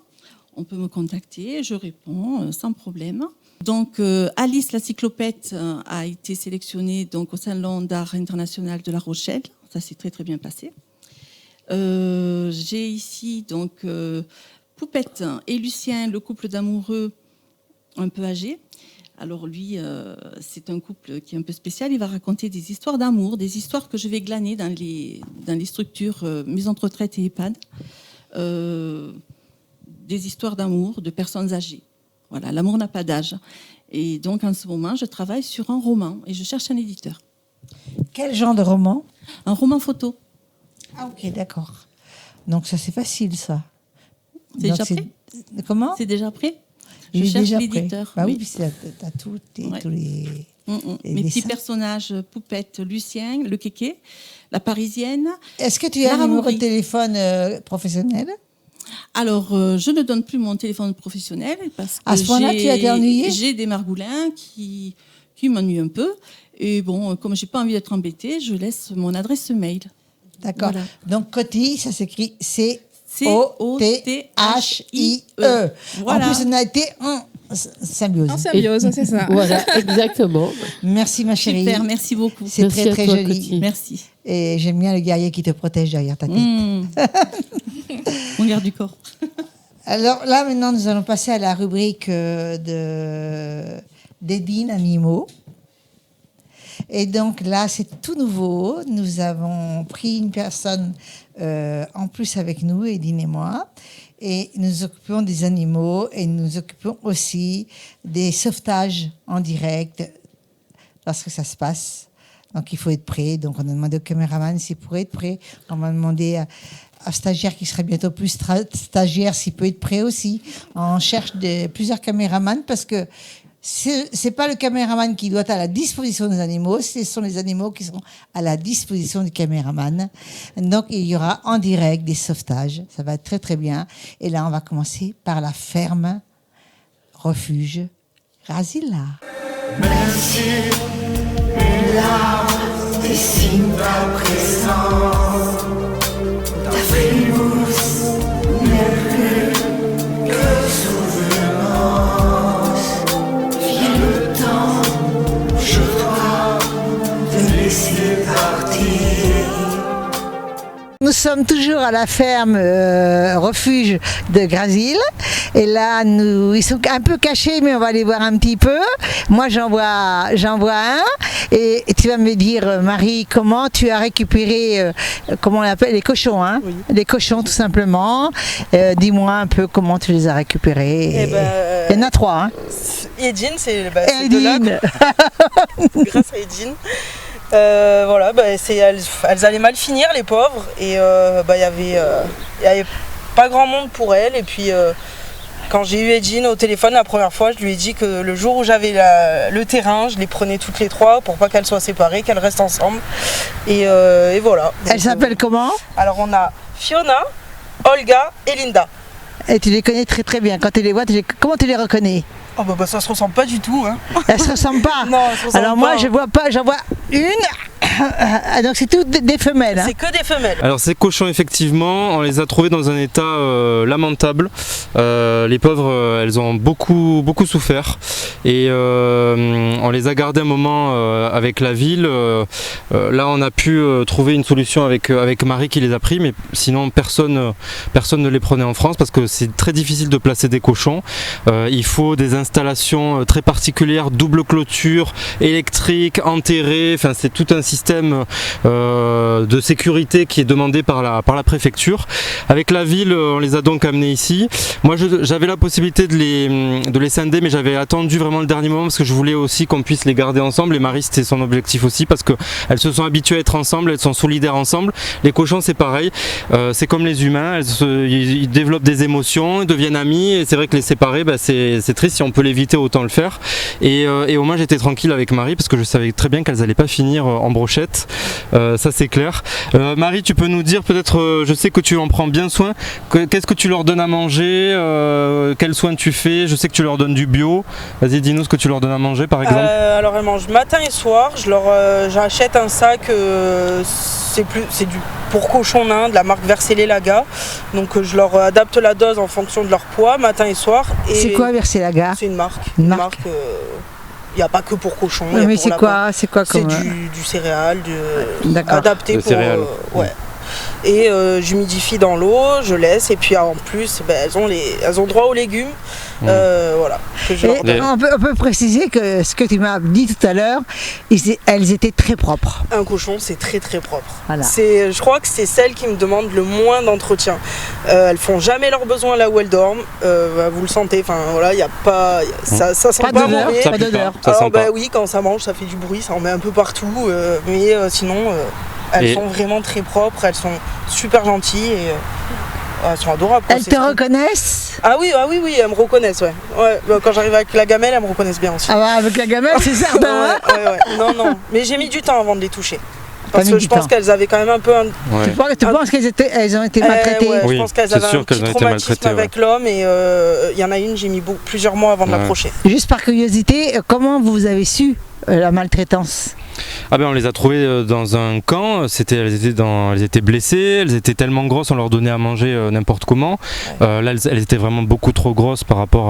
On peut me contacter, je réponds sans problème. Donc, Alice la cyclopète a été sélectionnée donc, au Salon d'art international de La Rochelle. Ça s'est très, très bien passé. J'ai ici donc... Poupette et Lucien, le couple d'amoureux un peu âgés, Alors lui, c'est un couple qui est un peu spécial. Il va raconter des histoires d'amour, des histoires que je vais glaner dans les structures maisons de retraite et EHPAD. Des histoires d'amour de personnes âgées. Voilà, l'amour n'a pas d'âge. Et donc, en ce moment, je travaille sur un roman et je cherche un éditeur. Quel genre de roman ? Un roman photo. Ah, ok, d'accord. Donc, ça, c'est facile, ça. C'est déjà prêt ? Comment ? C'est déjà prêt ? Je cherche l'éditeur. Bah oui, puis t'as tous les mes petits personnages, Poupette, Lucien, le kéké, la Parisienne. Est-ce que tu as un numéro de téléphone professionnel ? Alors, je ne donne plus mon téléphone professionnel parce que à ce point-là, tu as été ennuyée ? J'ai des margoulins qui m'ennuient un peu. Et bon, comme je n'ai pas envie d'être embêtée, je laisse mon adresse mail. D'accord. Voilà. Donc, Cotille, ça s'écrit C-O-T-H-I-E. Voilà. En plus, on a été en symbiose. En symbiose, c'est ça. Voilà, exactement. Merci, ma chérie. Super, merci beaucoup. C'est très, très joli. Cotille. Merci. Et j'aime bien le guerrier qui te protège derrière ta tête. Mon garde du corps. Alors là, maintenant, nous allons passer à la rubrique d'Edine Animaux. Et donc là, c'est tout nouveau. Nous avons pris une personne en plus avec nous, Edine et moi. Et nous nous occupons des animaux et nous nous occupons aussi des sauvetages en direct lorsque ça se passe. Donc, il faut être prêt. Donc, on a demandé au caméraman s'il pourrait être prêt. On va demander à stagiaire qui serait bientôt plus stagiaire s'il peut être prêt aussi. On cherche plusieurs caméramans parce que c'est pas le caméraman qui doit être à la disposition des animaux, ce sont les animaux qui sont à la disposition du caméraman. Donc, il y aura en direct des sauvetages. Ça va être très, très bien. Et là, on va commencer par la ferme refuge Grasilla. Merci, là, des signes ta présence. Ta frimousse n'est plus que souvenance. Viens le temps, je dois te laisser partir. Nous sommes toujours à la ferme refuge de Grasilla. Et là, ils sont un peu cachés, mais on va les voir un petit peu. Moi, j'en vois un. Et tu vas me dire, Marie, comment tu as récupéré, comment on l'appelle, les cochons, hein ? Oui. Les cochons, tout simplement. Dis-moi un peu comment tu les as récupérés. Il y en a 3, hein ? Edine, c'est de là. Grâce à Edine. Voilà, elles allaient mal finir, les pauvres, et y avait pas grand monde pour elles. Et puis quand j'ai eu Edine au téléphone la première fois, je lui ai dit que le jour où j'avais le terrain, je les prenais toutes les 3 pour pas qu'elles soient séparées, qu'elles restent ensemble. Et voilà. Elles s'appellent comment ? Alors on a Fiona, Olga et Linda. Et tu les connais très très bien. Quand tu les vois, comment tu les reconnais ? Oh ça se ressemble pas du tout, hein. Elles se ressemblent pas. Non, elles se ressemblent alors pas. Moi, je vois pas, j'en vois une. Donc c'est toutes des femelles. Hein. C'est que des femelles. Alors ces cochons, effectivement, on les a trouvés dans un état lamentable. Les pauvres, elles ont beaucoup souffert. Et on les a gardés un moment avec la ville. Là, on a pu trouver une solution avec Marie qui les a pris, mais sinon personne ne les prenait en France parce que c'est très difficile de placer des cochons. Il faut des installations très particulières, double clôture, électrique, enterrée. Enfin, c'est tout un système de sécurité qui est demandé par la préfecture. Avec la ville, on les a donc amenés ici. Moi, j'avais la possibilité de les scinder, mais j'avais attendu vraiment le dernier moment parce que je voulais aussi qu'on puisse les garder ensemble. Et Marie, c'était son objectif aussi parce qu'elles se sont habituées à être ensemble, elles sont solidaires ensemble. Les cochons, c'est pareil. C'est comme les humains, ils développent des émotions, ils deviennent amis. Et c'est vrai que les séparer, c'est triste. Si on peut l'éviter, autant le faire. Et au moins, j'étais tranquille avec Marie parce que je savais très bien qu'elles n'allaient pas finir en brochette. Ça, c'est clair. Marie, tu peux nous dire peut-être, je sais que tu en prends bien soin, qu'est-ce que tu leur donnes à manger, quels soins tu fais? Je sais que tu leur donnes du bio. Vas-y, dis-nous ce que tu leur donnes à manger, par exemple. Alors, elles mangent matin et soir. J'achète un sac, pour cochons nains de la marque Verselaga. Donc, je leur adapte la dose en fonction de leur poids, matin et soir. Et c'est quoi Verselaga? C'est une marque. Il n'y a pas que pour cochons. Mais c'est quoi comme... C'est du céréal, adapté de pour... céréales. Ouais. et j'humidifie dans l'eau, je laisse et puis en plus elles ont droit aux légumes. Voilà. On peut préciser que ce que tu m'as dit tout à l'heure, elles étaient très propres. Un cochon, c'est très très propre. Voilà. Je crois que c'est celles qui me demandent le moins d'entretien. Elles font jamais leurs besoins là où elles dorment. Vous le sentez. Enfin voilà, il y a pas, ça sent pas mauvais. Pas d'odeur. Alors oui, quand ça mange, ça fait du bruit, ça en met un peu partout. Mais sinon, elles sont vraiment très propres. Elles sont super gentilles et elles sont adorables. Elles te reconnaissent? Ah oui, elles me reconnaissent, ouais. Quand j'arrive avec la gamelle, elles me reconnaissent bien aussi. Ah bah avec la gamelle, c'est certain. Ouais. Non. Mais j'ai mis du temps avant de les toucher. Parce que je pense qu'elles avaient quand même un peu un... Tu penses qu'elles ont été maltraitées? Je pense qu'elles avaient un petit traumatisme avec l'homme et il y en a une, j'ai mis plusieurs mois avant de l'approcher. Juste par curiosité, comment vous avez su la maltraitance? On les a trouvées dans un camp. Elles étaient blessées, elles étaient tellement grosses, on leur donnait à manger n'importe comment. Là, elles étaient vraiment beaucoup trop grosses par rapport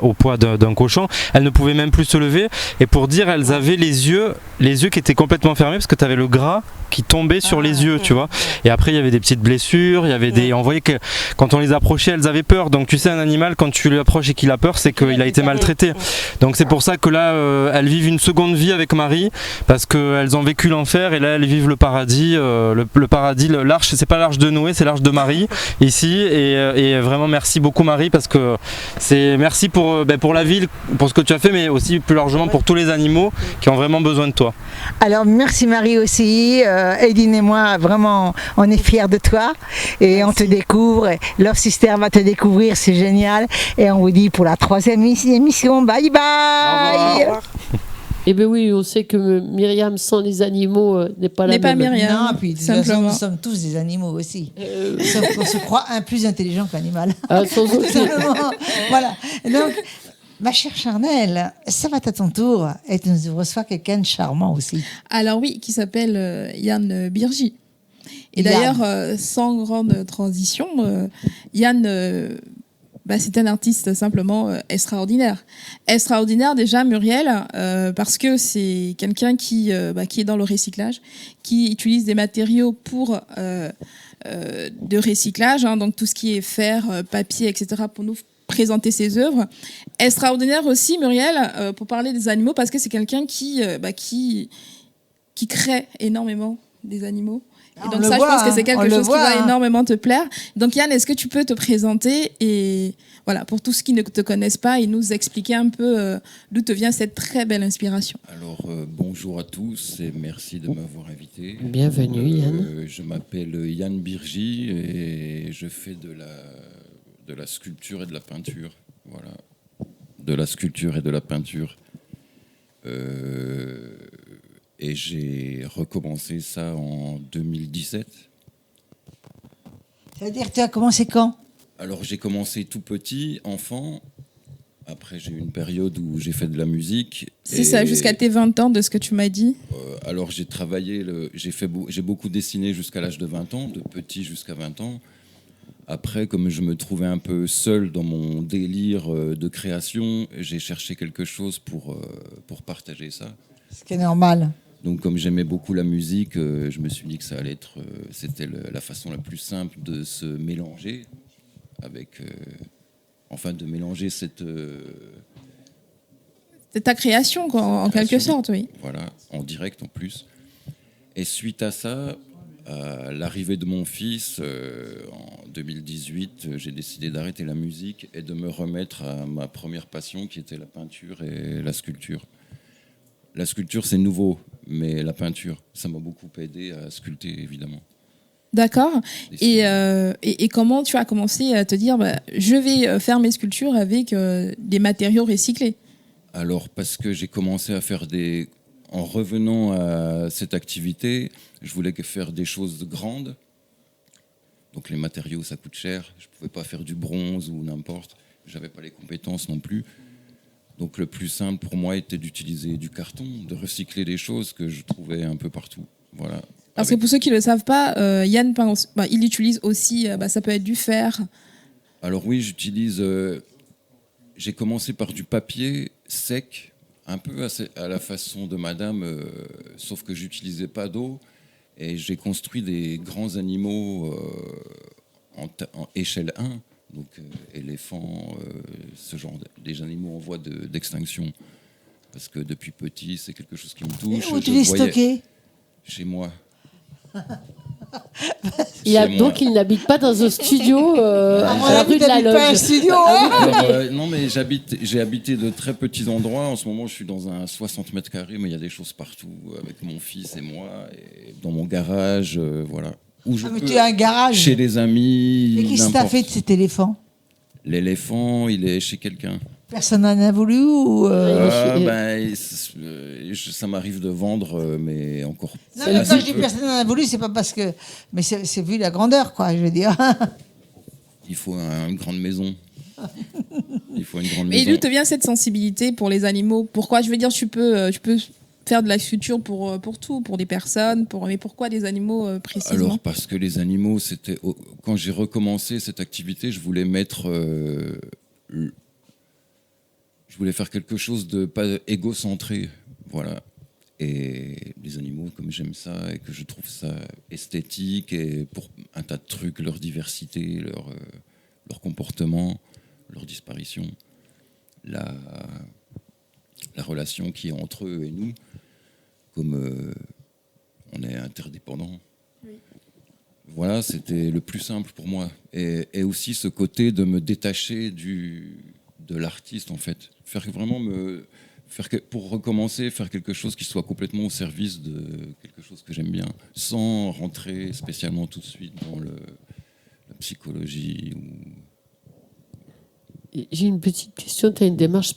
au poids d'un cochon. Elles ne pouvaient même plus se lever. Et pour dire, elles avaient les yeux qui étaient complètement fermés parce que tu avais le gras qui tombait sur les yeux, tu vois. Et après, il y avait des petites blessures, on voyait que quand on les approchait, elles avaient peur. Donc tu sais, un animal, quand tu lui approches et qu'il a peur, c'est qu'il a été maltraité. Donc c'est pour ça que là, elles vivent une seconde vie avec Marie, parce qu'elles ont vécu l'enfer et là elles vivent le paradis. Le paradis, l'arche, c'est pas l'arche de Noé, c'est l'arche de Marie ici. Et vraiment merci beaucoup Marie, parce que merci pour la ville, pour ce que tu as fait, mais aussi plus largement pour tous les animaux qui ont vraiment besoin de toi. Alors merci Marie aussi. Edine et moi, vraiment, on est fiers de toi et on te découvre. Love Sister va te découvrir, c'est génial. Et on vous dit pour la 3e émission, bye bye. Au revoir. Eh bien oui, on sait que Myriam sans les animaux n'est pas la même. N'est pas Myriam. Non, puis de toute façon, nous sommes tous des animaux aussi. Sauf qu'on se croit plus intelligent qu'animal. Sans Tout simplement. Voilà. Donc, ma chère Charnelle, ça va à ton tour et tu nous reçois quelqu'un de charmant aussi. Alors oui, qui s'appelle Yann Birgi. Et d'ailleurs, sans grande transition, Yann... c'est un artiste simplement extraordinaire. Extraordinaire déjà, Muriel, parce que c'est quelqu'un qui est dans le recyclage, qui utilise des matériaux de recyclage, donc tout ce qui est fer, papier, etc., pour nous présenter ses œuvres. Extraordinaire aussi, Muriel, pour parler des animaux, parce que c'est quelqu'un qui crée énormément des animaux. Et donc ça, je pense que c'est quelque chose qui va énormément te plaire. Donc Yann, est-ce que tu peux te présenter et voilà, pour tous ceux qui ne te connaissent pas, et nous expliquer un peu d'où te vient cette très belle inspiration. Alors bonjour à tous et merci de m'avoir invité. Bienvenue Yann. Je m'appelle Yann Birgi et je fais de la sculpture et de la peinture. Voilà, de la sculpture et de la peinture. Et j'ai recommencé ça en 2017. C'est-à-dire, tu as commencé quand? Alors, j'ai commencé tout petit, enfant. Après, j'ai eu une période où j'ai fait de la musique. C'est ça, jusqu'à tes 20 ans, de ce que tu m'as dit. Alors, j'ai travaillé, j'ai beaucoup dessiné jusqu'à l'âge de 20 ans, de petit jusqu'à 20 ans. Après, comme je me trouvais un peu seul dans mon délire de création, j'ai cherché quelque chose pour partager ça. Ce qui est normal. Donc, comme j'aimais beaucoup la musique, je me suis dit que ça allait être, c'était la façon la plus simple de se mélanger avec, de mélanger cette. C'est ta création, quoi, en quelque sorte, oui. Voilà, en direct en plus. Et suite à ça, à l'arrivée de mon fils en 2018, j'ai décidé d'arrêter la musique et de me remettre à ma première passion, qui était la peinture et la sculpture. La sculpture, c'est nouveau, mais la peinture, ça m'a beaucoup aidé à sculpter, évidemment. D'accord. Et comment tu as commencé à te dire, je vais faire mes sculptures avec des matériaux recyclés? Alors, parce que j'ai commencé à faire en revenant à cette activité, je voulais faire des choses grandes. Donc les matériaux, ça coûte cher. Je ne pouvais pas faire du bronze ou n'importe. Je n'avais pas les compétences non plus. Donc le plus simple pour moi était d'utiliser du carton, de recycler des choses que je trouvais un peu partout. Voilà. Parce que pour ceux qui ne le savent pas, Yann, il utilise aussi, ça peut être du fer. Alors oui, j'utilise... j'ai commencé par du papier sec, un peu à la façon de madame, sauf que j'utilisais pas d'eau. Et j'ai construit des grands animaux en échelle 1, donc éléphants, ce genre des animaux en voie d'extinction. Parce que depuis petit, c'est quelque chose qui me touche. Et où tu les stockais ? Chez moi. Donc il n'habite pas dans un studio à la rue de la Loge. Pas un studio, hein Alors, non, mais j'ai habité de très petits endroits. En ce moment, je suis dans un 60 mètres carrés, mais il y a des choses partout avec mon fils et moi, et dans mon garage, voilà. Où je mais tu as un garage. Chez des amis. Et qu'est-ce que tu as fait de cet éléphant ? L'éléphant, il est chez quelqu'un. Personne n'en a voulu ou ça m'arrive de vendre, mais encore. Non, mais quand je dis personne n'en a voulu, c'est pas parce que. Mais c'est vu la grandeur, quoi, je veux dire. Il faut une grande maison. Il faut une grande Mais maison. d'où te vient cette sensibilité pour les animaux ? Pourquoi ? Je veux dire, tu peux faire de la sculpture pour tout, pour des personnes, mais pourquoi des animaux précisément ? Alors, parce que les animaux, c'était. Quand j'ai recommencé cette activité, je voulais mettre. Je voulais faire quelque chose de pas égocentré, voilà. Et les animaux, comme j'aime ça et que je trouve ça esthétique, et pour un tas de trucs, leur diversité, leur comportement, leur disparition, la relation qui est entre eux et nous, comme on est interdépendants. Oui. Voilà, c'était le plus simple pour moi. Et aussi ce côté de me détacher de l'artiste, en fait. Pour recommencer, faire quelque chose qui soit complètement au service de quelque chose que j'aime bien, sans rentrer spécialement tout de suite dans la psychologie. J'ai une petite question. Tu as une démarche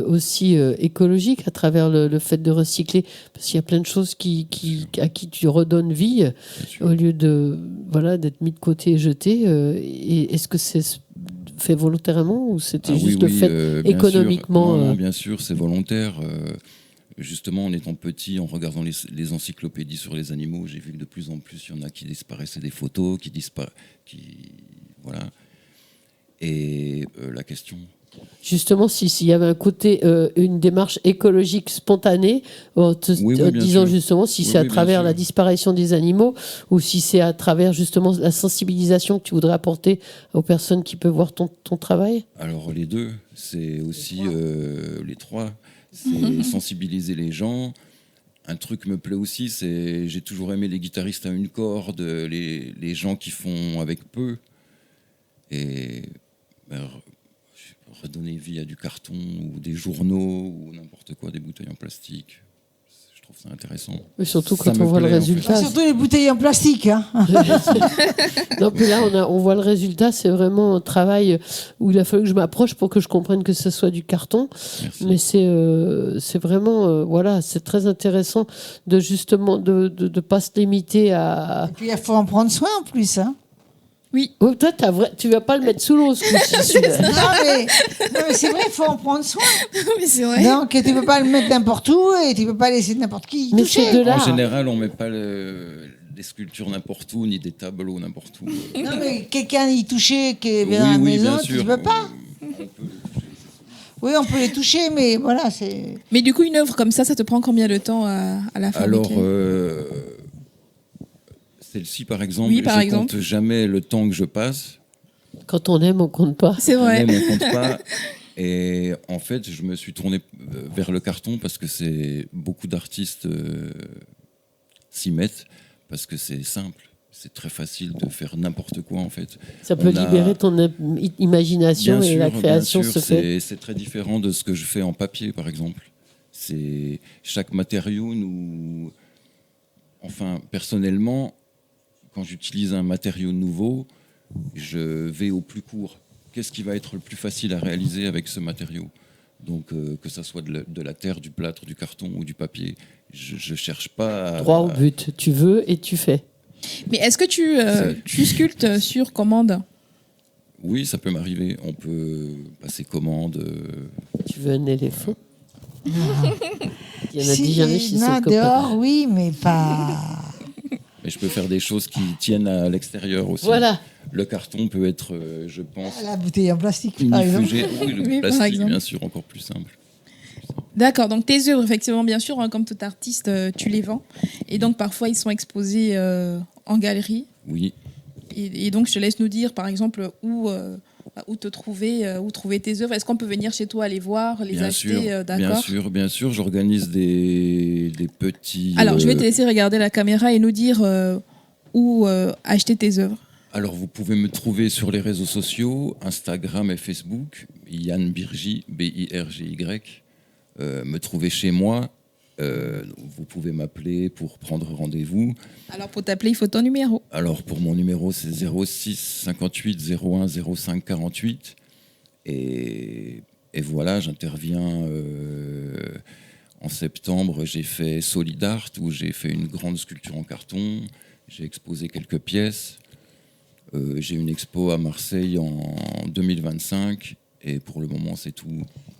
aussi écologique à travers le fait de recycler, parce qu'il y a plein de choses à qui tu redonnes vie au lieu d'être mis de côté et jeté. Et est-ce que c'est fait volontairement ou c'était juste fait économiquement Non, bien sûr, c'est volontaire. Justement, en étant petit, en regardant les encyclopédies sur les animaux, j'ai vu que de plus en plus, il y en a qui disparaissaient des photos, voilà. Et la question... Justement, s'il y avait un côté, une démarche écologique spontanée, disons justement si c'est à travers la disparition des animaux ou si c'est à travers justement la sensibilisation que tu voudrais apporter aux personnes qui peuvent voir ton travail. Alors les deux, c'est aussi les trois, c'est sensibiliser les gens. Un truc me plaît aussi, c'est j'ai toujours aimé les guitaristes à une corde, les gens qui font avec peu et redonner vie à du carton ou des journaux ou n'importe quoi, des bouteilles en plastique. Je trouve ça intéressant. Mais surtout quand on voit le résultat. Surtout les bouteilles en plastique. Hein. Non, puis là, on voit le résultat. C'est vraiment un travail où il a fallu que je m'approche pour que je comprenne que ce soit du carton. Merci. Mais c'est vraiment, c'est très intéressant de justement de pas se limiter à. Et puis il faut en prendre soin en plus. Hein. Oui. Oh, toi, tu vas pas le mettre sous l'eau, ce coup-ci. Non, mais c'est vrai, il faut en prendre soin. Mais c'est vrai. Donc, tu peux pas le mettre n'importe où et tu peux pas laisser n'importe qui y toucher. En général, on met pas des sculptures n'importe où, ni des tableaux n'importe où. Non, mais quelqu'un y toucher qui est dans la maison, tu ne peux pas. Oui, on peut les toucher, mais voilà, c'est... Mais du coup, une œuvre comme ça te prend combien de temps à la fabriquer ? Alors... Celle-ci, par exemple, je ne compte jamais le temps que je passe. Quand on aime, on ne compte pas. C'est vrai. On ne compte pas. Et en fait, je me suis tourné vers le carton parce que beaucoup d'artistes s'y mettent, parce que c'est simple. C'est très facile de faire n'importe quoi, en fait. Ça peut libérer ton imagination et la création se fait. C'est très différent de ce que je fais en papier, par exemple. Chaque matériau nous... Enfin, personnellement... Quand j'utilise un matériau nouveau, je vais au plus court. Qu'est-ce qui va être le plus facile à réaliser avec ce matériau ? Donc, que ça soit de la terre, du plâtre, du carton ou du papier, je ne cherche pas... Droit au but. Tu veux et tu fais. Mais est-ce que tu sculptes sur commande ? Oui, ça peut m'arriver. On peut passer commande. Tu veux un éléphant ? Il y en a jamais chez son copain. Dehors, oui, mais pas... Et je peux faire des choses qui tiennent à l'extérieur aussi. Voilà. Le carton peut être, je pense... La bouteille en plastique, par exemple. Oui, le plastique, bien sûr, encore plus simple. D'accord, donc tes œuvres, effectivement, bien sûr, hein, comme tout artiste, tu les vends. Et donc parfois, ils sont exposés en galerie. Oui. Et donc, je te laisse nous dire, par exemple, où te trouver, où trouver tes œuvres. Est-ce qu'on peut venir chez toi les voir, les acheter d'accord. Bien sûr. J'organise des petits... Alors, je vais te laisser regarder la caméra et nous dire où acheter tes œuvres. Alors, vous pouvez me trouver sur les réseaux sociaux, Instagram et Facebook, Yann Birgy, B-I-R-G-Y. Me trouver chez moi. Vous pouvez m'appeler pour prendre rendez-vous. Alors, pour t'appeler, il faut ton numéro. Alors, pour mon numéro, c'est 06 58 01 05 48. Et voilà, j'interviens en septembre. J'ai fait Solidart, où j'ai fait une grande sculpture en carton. J'ai exposé quelques pièces. J'ai une expo à Marseille en 2025. Et pour le moment, c'est tout.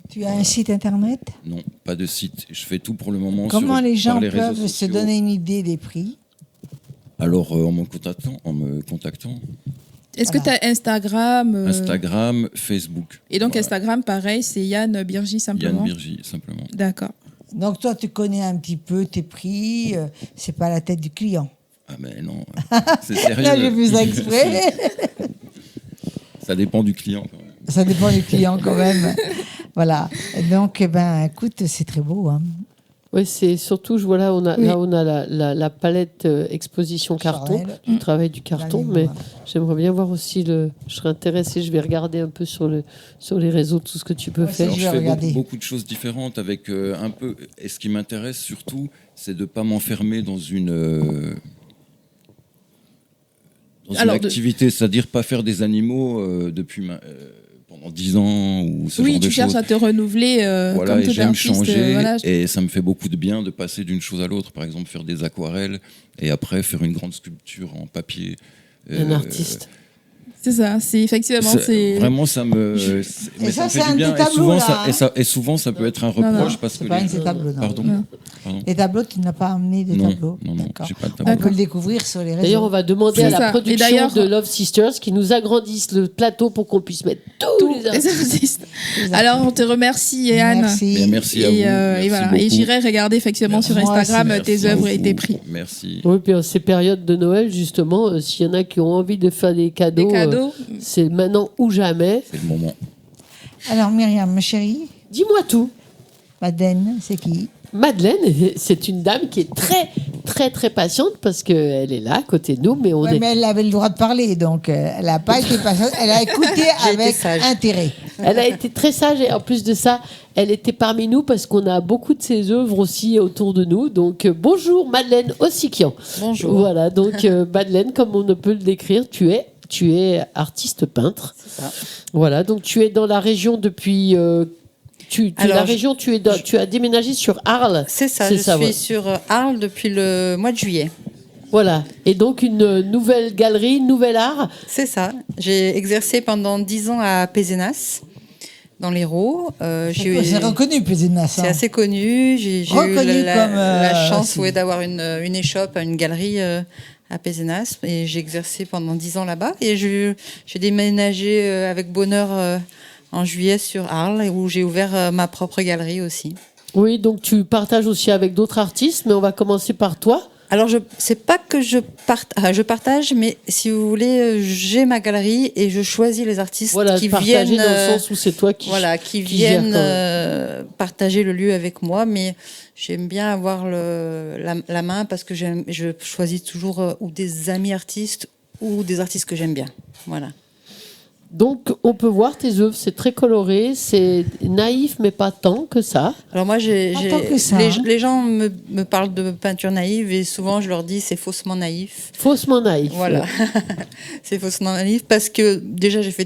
Tu as un site internet? Non, pas de site. Je fais tout pour le moment. Comment les gens réseaux peuvent se sociaux. donner une idée des prix? Alors, en me contactant. Est-ce que tu as Instagram Instagram, Facebook. Et donc, Voilà. Instagram, pareil, c'est Yann Birgy simplement. Yann Birgy, simplement. D'accord. Donc toi, tu connais un petit peu tes prix, c'est pas la tête du client. Ah mais non, c'est sérieux. Là, j'ai vu ça exprès. Ça dépend du client quand même. Ça dépend du client quand même. Voilà. Donc, écoute, c'est très beau. Hein. Oui, c'est surtout, je vois là, on a la palette exposition carton, du travail du carton, mais j'aimerais bien voir aussi je serais intéressée, je vais regarder un peu sur les réseaux tout ce que tu peux faire. Alors, je fais beaucoup de choses différentes avec un peu, et ce qui m'intéresse surtout, c'est de ne pas m'enfermer dans une activité, c'est-à-dire pas faire des animaux depuis pendant 10 ans ou ce genre de choses. Oui, tu cherches à te renouveler comme tout j'aime artiste. changer et ça me fait beaucoup de bien de passer d'une chose à l'autre. Par exemple, faire des aquarelles et après faire une grande sculpture en papier. Un artiste. C'est ça, c'est effectivement. Vraiment, ça me fait du bien. Et souvent, ça peut être un reproche parce que. Pas un de ces tableaux, non. Pardon. Les tableaux, tu n'as pas amené de tableaux. Non, j'ai pas de tableau. On peut le découvrir sur les réseaux. D'ailleurs, on va demander à la production de Love Sisters qui nous agrandisse le plateau pour qu'on puisse mettre tous les artistes. Alors, on te remercie, Yann. Merci à vous. Et voilà. Et j'irai regarder effectivement sur Instagram tes œuvres et tes prix. Merci. Oui, puis en ces périodes de Noël, justement, s'il y en a qui ont envie de faire des cadeaux, c'est maintenant ou jamais. C'est le moment. Alors, Myriam, ma chérie. Dis-moi tout. Madeleine, c'est qui? Madeleine, c'est une dame qui est très, très, très patiente parce qu'elle est là à côté de nous. Mais mais elle avait le droit de parler, donc elle n'a pas été patiente. Elle a écouté avec intérêt. Elle a été très sage et en plus de ça, elle était parmi nous parce qu'on a beaucoup de ses œuvres aussi autour de nous. Donc bonjour Madeleine Ossiquian. Bonjour. Voilà, donc Madeleine, comme on ne peut le décrire, tu es artiste peintre. C'est ça. Voilà, donc tu es dans la région depuis... tu as déménagé sur Arles. C'est ça, je suis sur Arles depuis le mois de juillet. Voilà, et donc une nouvelle galerie, une nouvelle art. C'est ça, j'ai exercé pendant 10 ans à Pézenas, dans l'Hérault. C'est reconnu, Pézenas. C'est assez connu, j'ai eu la chance d'avoir une échoppe, une galerie à Pézenas, et j'ai exercé pendant 10 ans là-bas, et j'ai déménagé avec bonheur en juillet sur Arles, où j'ai ouvert ma propre galerie aussi. Oui, donc tu partages aussi avec d'autres artistes, mais on va commencer par toi. Alors, c'est pas que je partage, mais si vous voulez, j'ai ma galerie et je choisis les artistes qui viennent. Dans le sens où c'est toi qui viennent partager le lieu avec moi, mais j'aime bien avoir la main parce que je choisis toujours ou des amis artistes ou des artistes que j'aime bien. Voilà. Donc, on peut voir tes œuvres, c'est très coloré, c'est naïf, mais pas tant que ça. Alors moi, les gens me parlent de peinture naïve et souvent je leur dis c'est faussement naïf. Faussement naïf. Voilà, c'est faussement naïf parce que déjà j'ai fait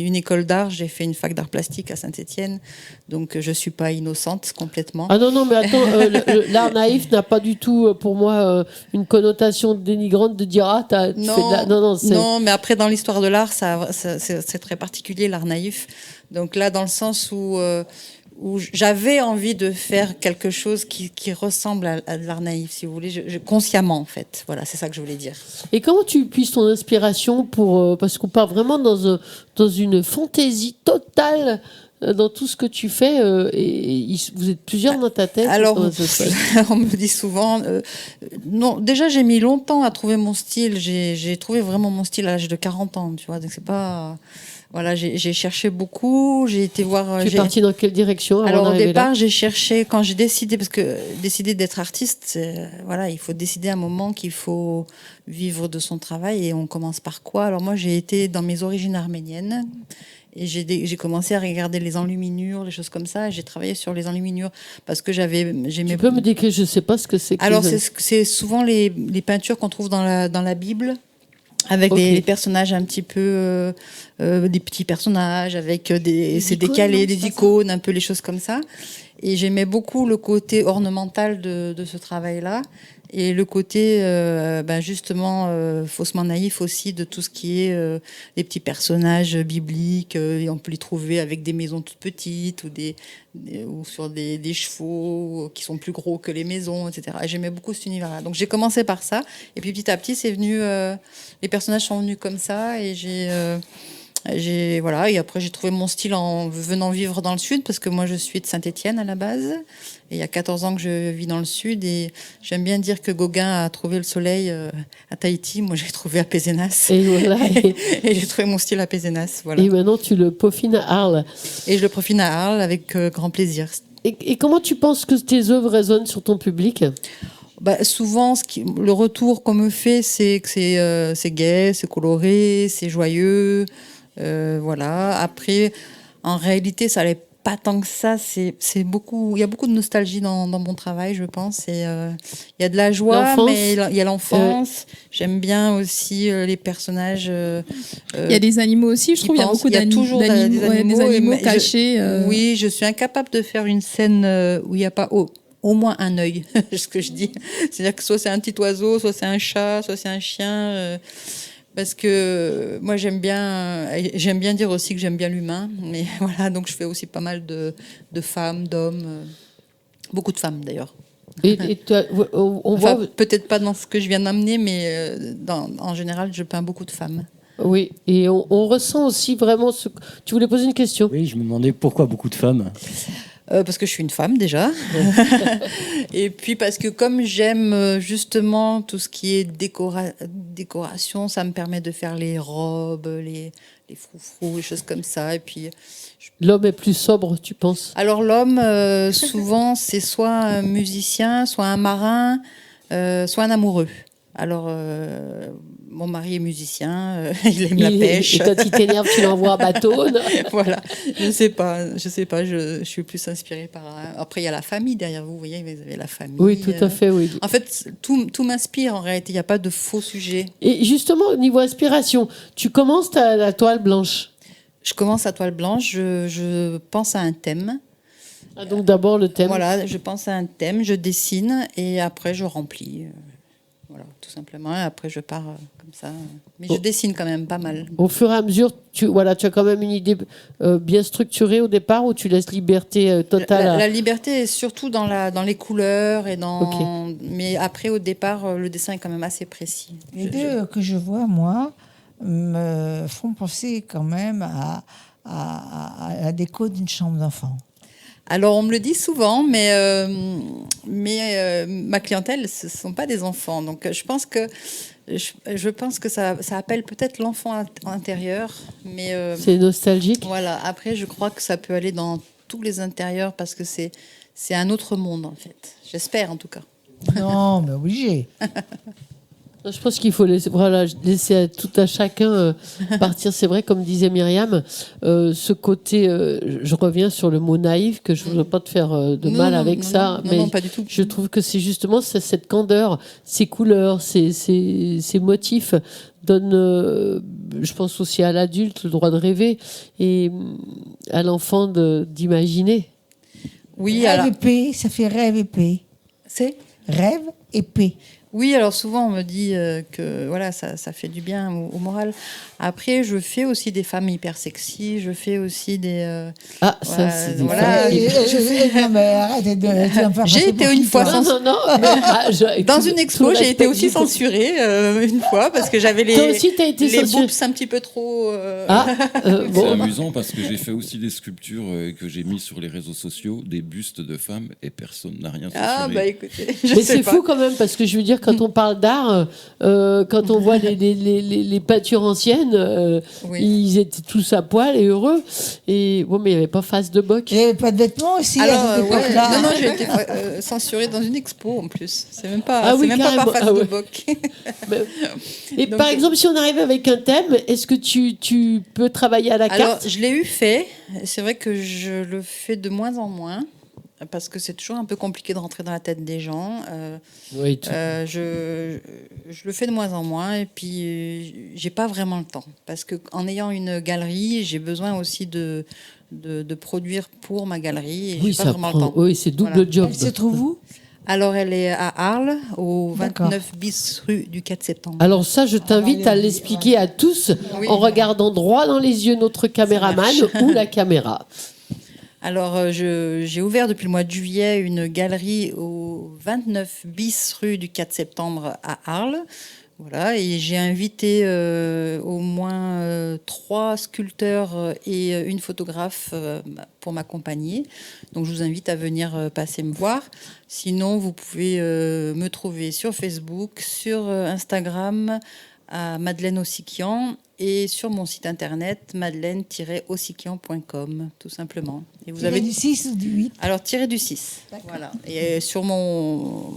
une école d'art, j'ai fait une fac d'art plastique à Saint-Étienne, donc je suis pas innocente complètement. Ah non, mais attends, l'art naïf n'a pas du tout pour moi une connotation dénigrante de dire ah t'as fait de la... Non, mais après dans l'histoire de l'art, c'est très particulier l'art naïf. Donc là, dans le sens où j'avais envie de faire quelque chose qui ressemble à de l'art naïf, si vous voulez, consciemment en fait. Voilà, c'est ça que je voulais dire. Et comment tu puisses ton inspiration parce qu'on part vraiment dans une fantaisie totale dans tout ce que tu fais vous êtes plusieurs dans ta tête? Alors, on me dit souvent... non, déjà, j'ai mis longtemps à trouver mon style. J'ai trouvé vraiment mon style à l'âge de 40 ans, tu vois. Donc, c'est pas... Voilà, j'ai cherché beaucoup, j'ai été voir... Tu es partie dans quelle direction? Alors au départ, j'ai cherché, quand j'ai décidé, parce que décider d'être artiste, voilà, il faut décider à un moment qu'il faut vivre de son travail et on commence par quoi? Alors moi, j'ai été dans mes origines arméniennes et j'ai commencé à regarder les enluminures, les choses comme ça, et j'ai travaillé sur les enluminures parce que j'aimais... Tu peux me décrire, je ne sais pas ce que c'est. Alors c'est souvent les peintures qu'on trouve dans la Bible, avec des personnages un petit peu, des petits personnages, avec c'est décalé, des icônes, un peu les choses comme ça. Et j'aimais beaucoup le côté ornemental de ce travail-là. Et le côté, justement, faussement naïf aussi de tout ce qui est les petits personnages bibliques. Et on peut les trouver avec des maisons toutes petites ou sur des chevaux qui sont plus gros que les maisons, etc. Et j'aimais beaucoup cet univers-là. Donc j'ai commencé par ça. Et puis petit à petit, c'est venu... les personnages sont venus comme ça. Et voilà, et après j'ai trouvé mon style en venant vivre dans le sud, parce que moi je suis de Saint-Étienne à la base, et il y a 14 ans que je vis dans le sud, et j'aime bien dire que Gauguin a trouvé le soleil à Tahiti, moi j'ai trouvé à Pézenas, et voilà, et j'ai trouvé mon style à Pézenas, voilà. Et maintenant tu le peaufines à Arles. Et je le peaufine à Arles avec grand plaisir. Et comment tu penses que tes œuvres résonnent sur ton public? Souvent, le retour qu'on me fait, c'est que c'est gai, c'est coloré, c'est joyeux. Voilà. Après, en réalité, ça n'est pas tant que ça. C'est beaucoup. Il y a beaucoup de nostalgie dans mon travail, je pense. Et il y a de la joie, mais il y a l'enfance. J'aime bien aussi les personnages. Il y a des animaux aussi. Je trouve il y a beaucoup d'animaux, des animaux cachés. Oui, je suis incapable de faire une scène où il n'y a pas au moins un œil. Ce que je dis, c'est-à-dire que soit c'est un petit oiseau, soit c'est un chat, soit c'est un chien. Parce que moi j'aime bien dire aussi que j'aime bien l'humain, mais voilà, donc je fais aussi pas mal de femmes, d'hommes, beaucoup de femmes d'ailleurs. Et on voit peut-être pas dans ce que je viens d'amener, mais en général je peins beaucoup de femmes. Oui, et on ressent aussi vraiment ce... Tu voulais poser une question? Oui, je me demandais pourquoi beaucoup de femmes. Parce que je suis une femme déjà. Et puis parce que comme j'aime justement tout ce qui est décoration, ça me permet de faire les robes, les froufrous, les choses comme ça. Et puis, l'homme est plus sobre, tu penses? Alors l'homme, souvent, c'est soit un musicien, soit un marin, soit un amoureux. Alors, mon mari est musicien, il aime la pêche. Et quand il t'énerve, tu l'envoies à bateau. Voilà, je sais pas, je suis plus inspirée par... Après, il y a la famille derrière vous, voyez, vous avez la famille. Oui, tout à fait, oui. En fait, tout m'inspire, en réalité, il n'y a pas de faux sujet. Et justement, au niveau inspiration, tu commences la toile blanche? Je commence la toile blanche, je pense à un thème. Ah, donc d'abord le thème. Voilà, je pense à un thème, je dessine, et après je remplis. Voilà, tout simplement. Et après, je pars comme ça. Mais je dessine quand même pas mal. Au fur et à mesure, tu as quand même une idée bien structurée au départ, ou tu laisses liberté totale? La liberté est surtout dans les couleurs. Mais après, au départ, le dessin est quand même assez précis. Les deux que je vois, moi, me font penser quand même à la déco d'une chambre d'enfant. Alors, on me le dit souvent, mais ma clientèle, ce ne sont pas des enfants. Donc, je pense que ça appelle peut-être l'enfant intérieur. Mais c'est nostalgique. Voilà. Après, je crois que ça peut aller dans tous les intérieurs parce que c'est un autre monde, en fait. J'espère, en tout cas. Non, mais obligé. Je pense qu'il faut laisser tout à chacun partir. C'est vrai, comme disait Myriam, ce côté, je reviens sur le mot naïf, que je ne veux pas te faire de mal avec ça, mais pas du tout. Je trouve que c'est justement cette candeur, ces couleurs, ces motifs donnent, je pense aussi à l'adulte, le droit de rêver, et à l'enfant d'imaginer. Oui, rêve épais, ça fait rêve épais. C'est rêve épais. Oui, alors souvent on me dit que voilà, ça fait du bien au moral. Après, je fais aussi des femmes hyper sexy, je fais aussi des... ça, c'est des voilà, Non, mais arrêtez de en faire. J'ai été une fois dans une expo, j'ai été aussi censurée censurée une fois parce que j'avais les boobs un petit peu trop... C'est amusant parce que j'ai fait aussi des sculptures que j'ai mis sur les réseaux sociaux, des bustes de femmes, et personne n'a rien censuré. Ah bah écoutez, mais c'est fou quand même, parce que je veux dire, quand on parle d'art, quand on voit les peintures anciennes, ils étaient tous à poil et heureux. Et bon, mais il n'y avait pas face de boc. Il n'y avait pas de vêtements aussi à cette époque-là. Non, j'ai été censurée dans une expo en plus. C'est même pas, par face de boc. Et donc, par exemple, si on arrive avec un thème, est-ce que tu peux travailler à la carte? Alors, je l'ai eu fait. C'est vrai que je le fais de moins en moins. Parce que c'est toujours un peu compliqué de rentrer dans la tête des gens. Je le fais de moins en moins et puis j'ai pas vraiment le temps. Parce qu'en ayant une galerie, j'ai besoin aussi de produire pour ma galerie. Et oui, j'ai pas vraiment le temps. Oui, c'est double job. Elle se trouve où? Alors, elle est à Arles, au 29 bis rue du 4 septembre. Alors ça, je t'invite à l'expliquer à tous en regardant droit dans les yeux notre caméraman ou la caméra. Alors, j'ai ouvert depuis le mois de juillet une galerie au 29 bis rue du 4 septembre à Arles. Voilà, et j'ai invité au moins 3 sculpteurs et une photographe pour m'accompagner. Donc, je vous invite à venir passer me voir. Sinon, vous pouvez me trouver sur Facebook, sur Instagram, à Madeleine Ossiquian, et sur mon site internet madeleine-ossiquian.com, tout simplement. Et vous avez du 6 ou du 8? Alors, tiré du 6. Voilà. Et sur mon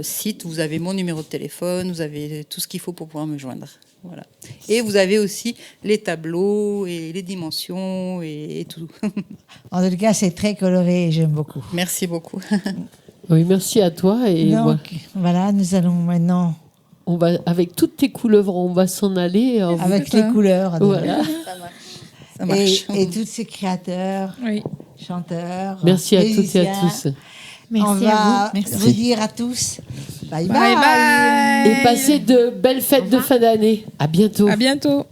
site, vous avez mon numéro de téléphone, vous avez tout ce qu'il faut pour pouvoir me joindre. Voilà. Et vous avez aussi les tableaux et les dimensions et tout. En tout cas, c'est très coloré et j'aime beaucoup. Merci beaucoup. Oui, merci à toi. Et donc, voilà, nous allons maintenant... On va, avec toutes tes couleurs, on va s'en aller. Avec les couleurs. Voilà. Ça marche. Et tous ces créateurs, chanteurs, merci à toutes et à tous. Merci on va vous dire à tous bye bye. Et passez de belles fêtes de fin d'année. À bientôt. À bientôt.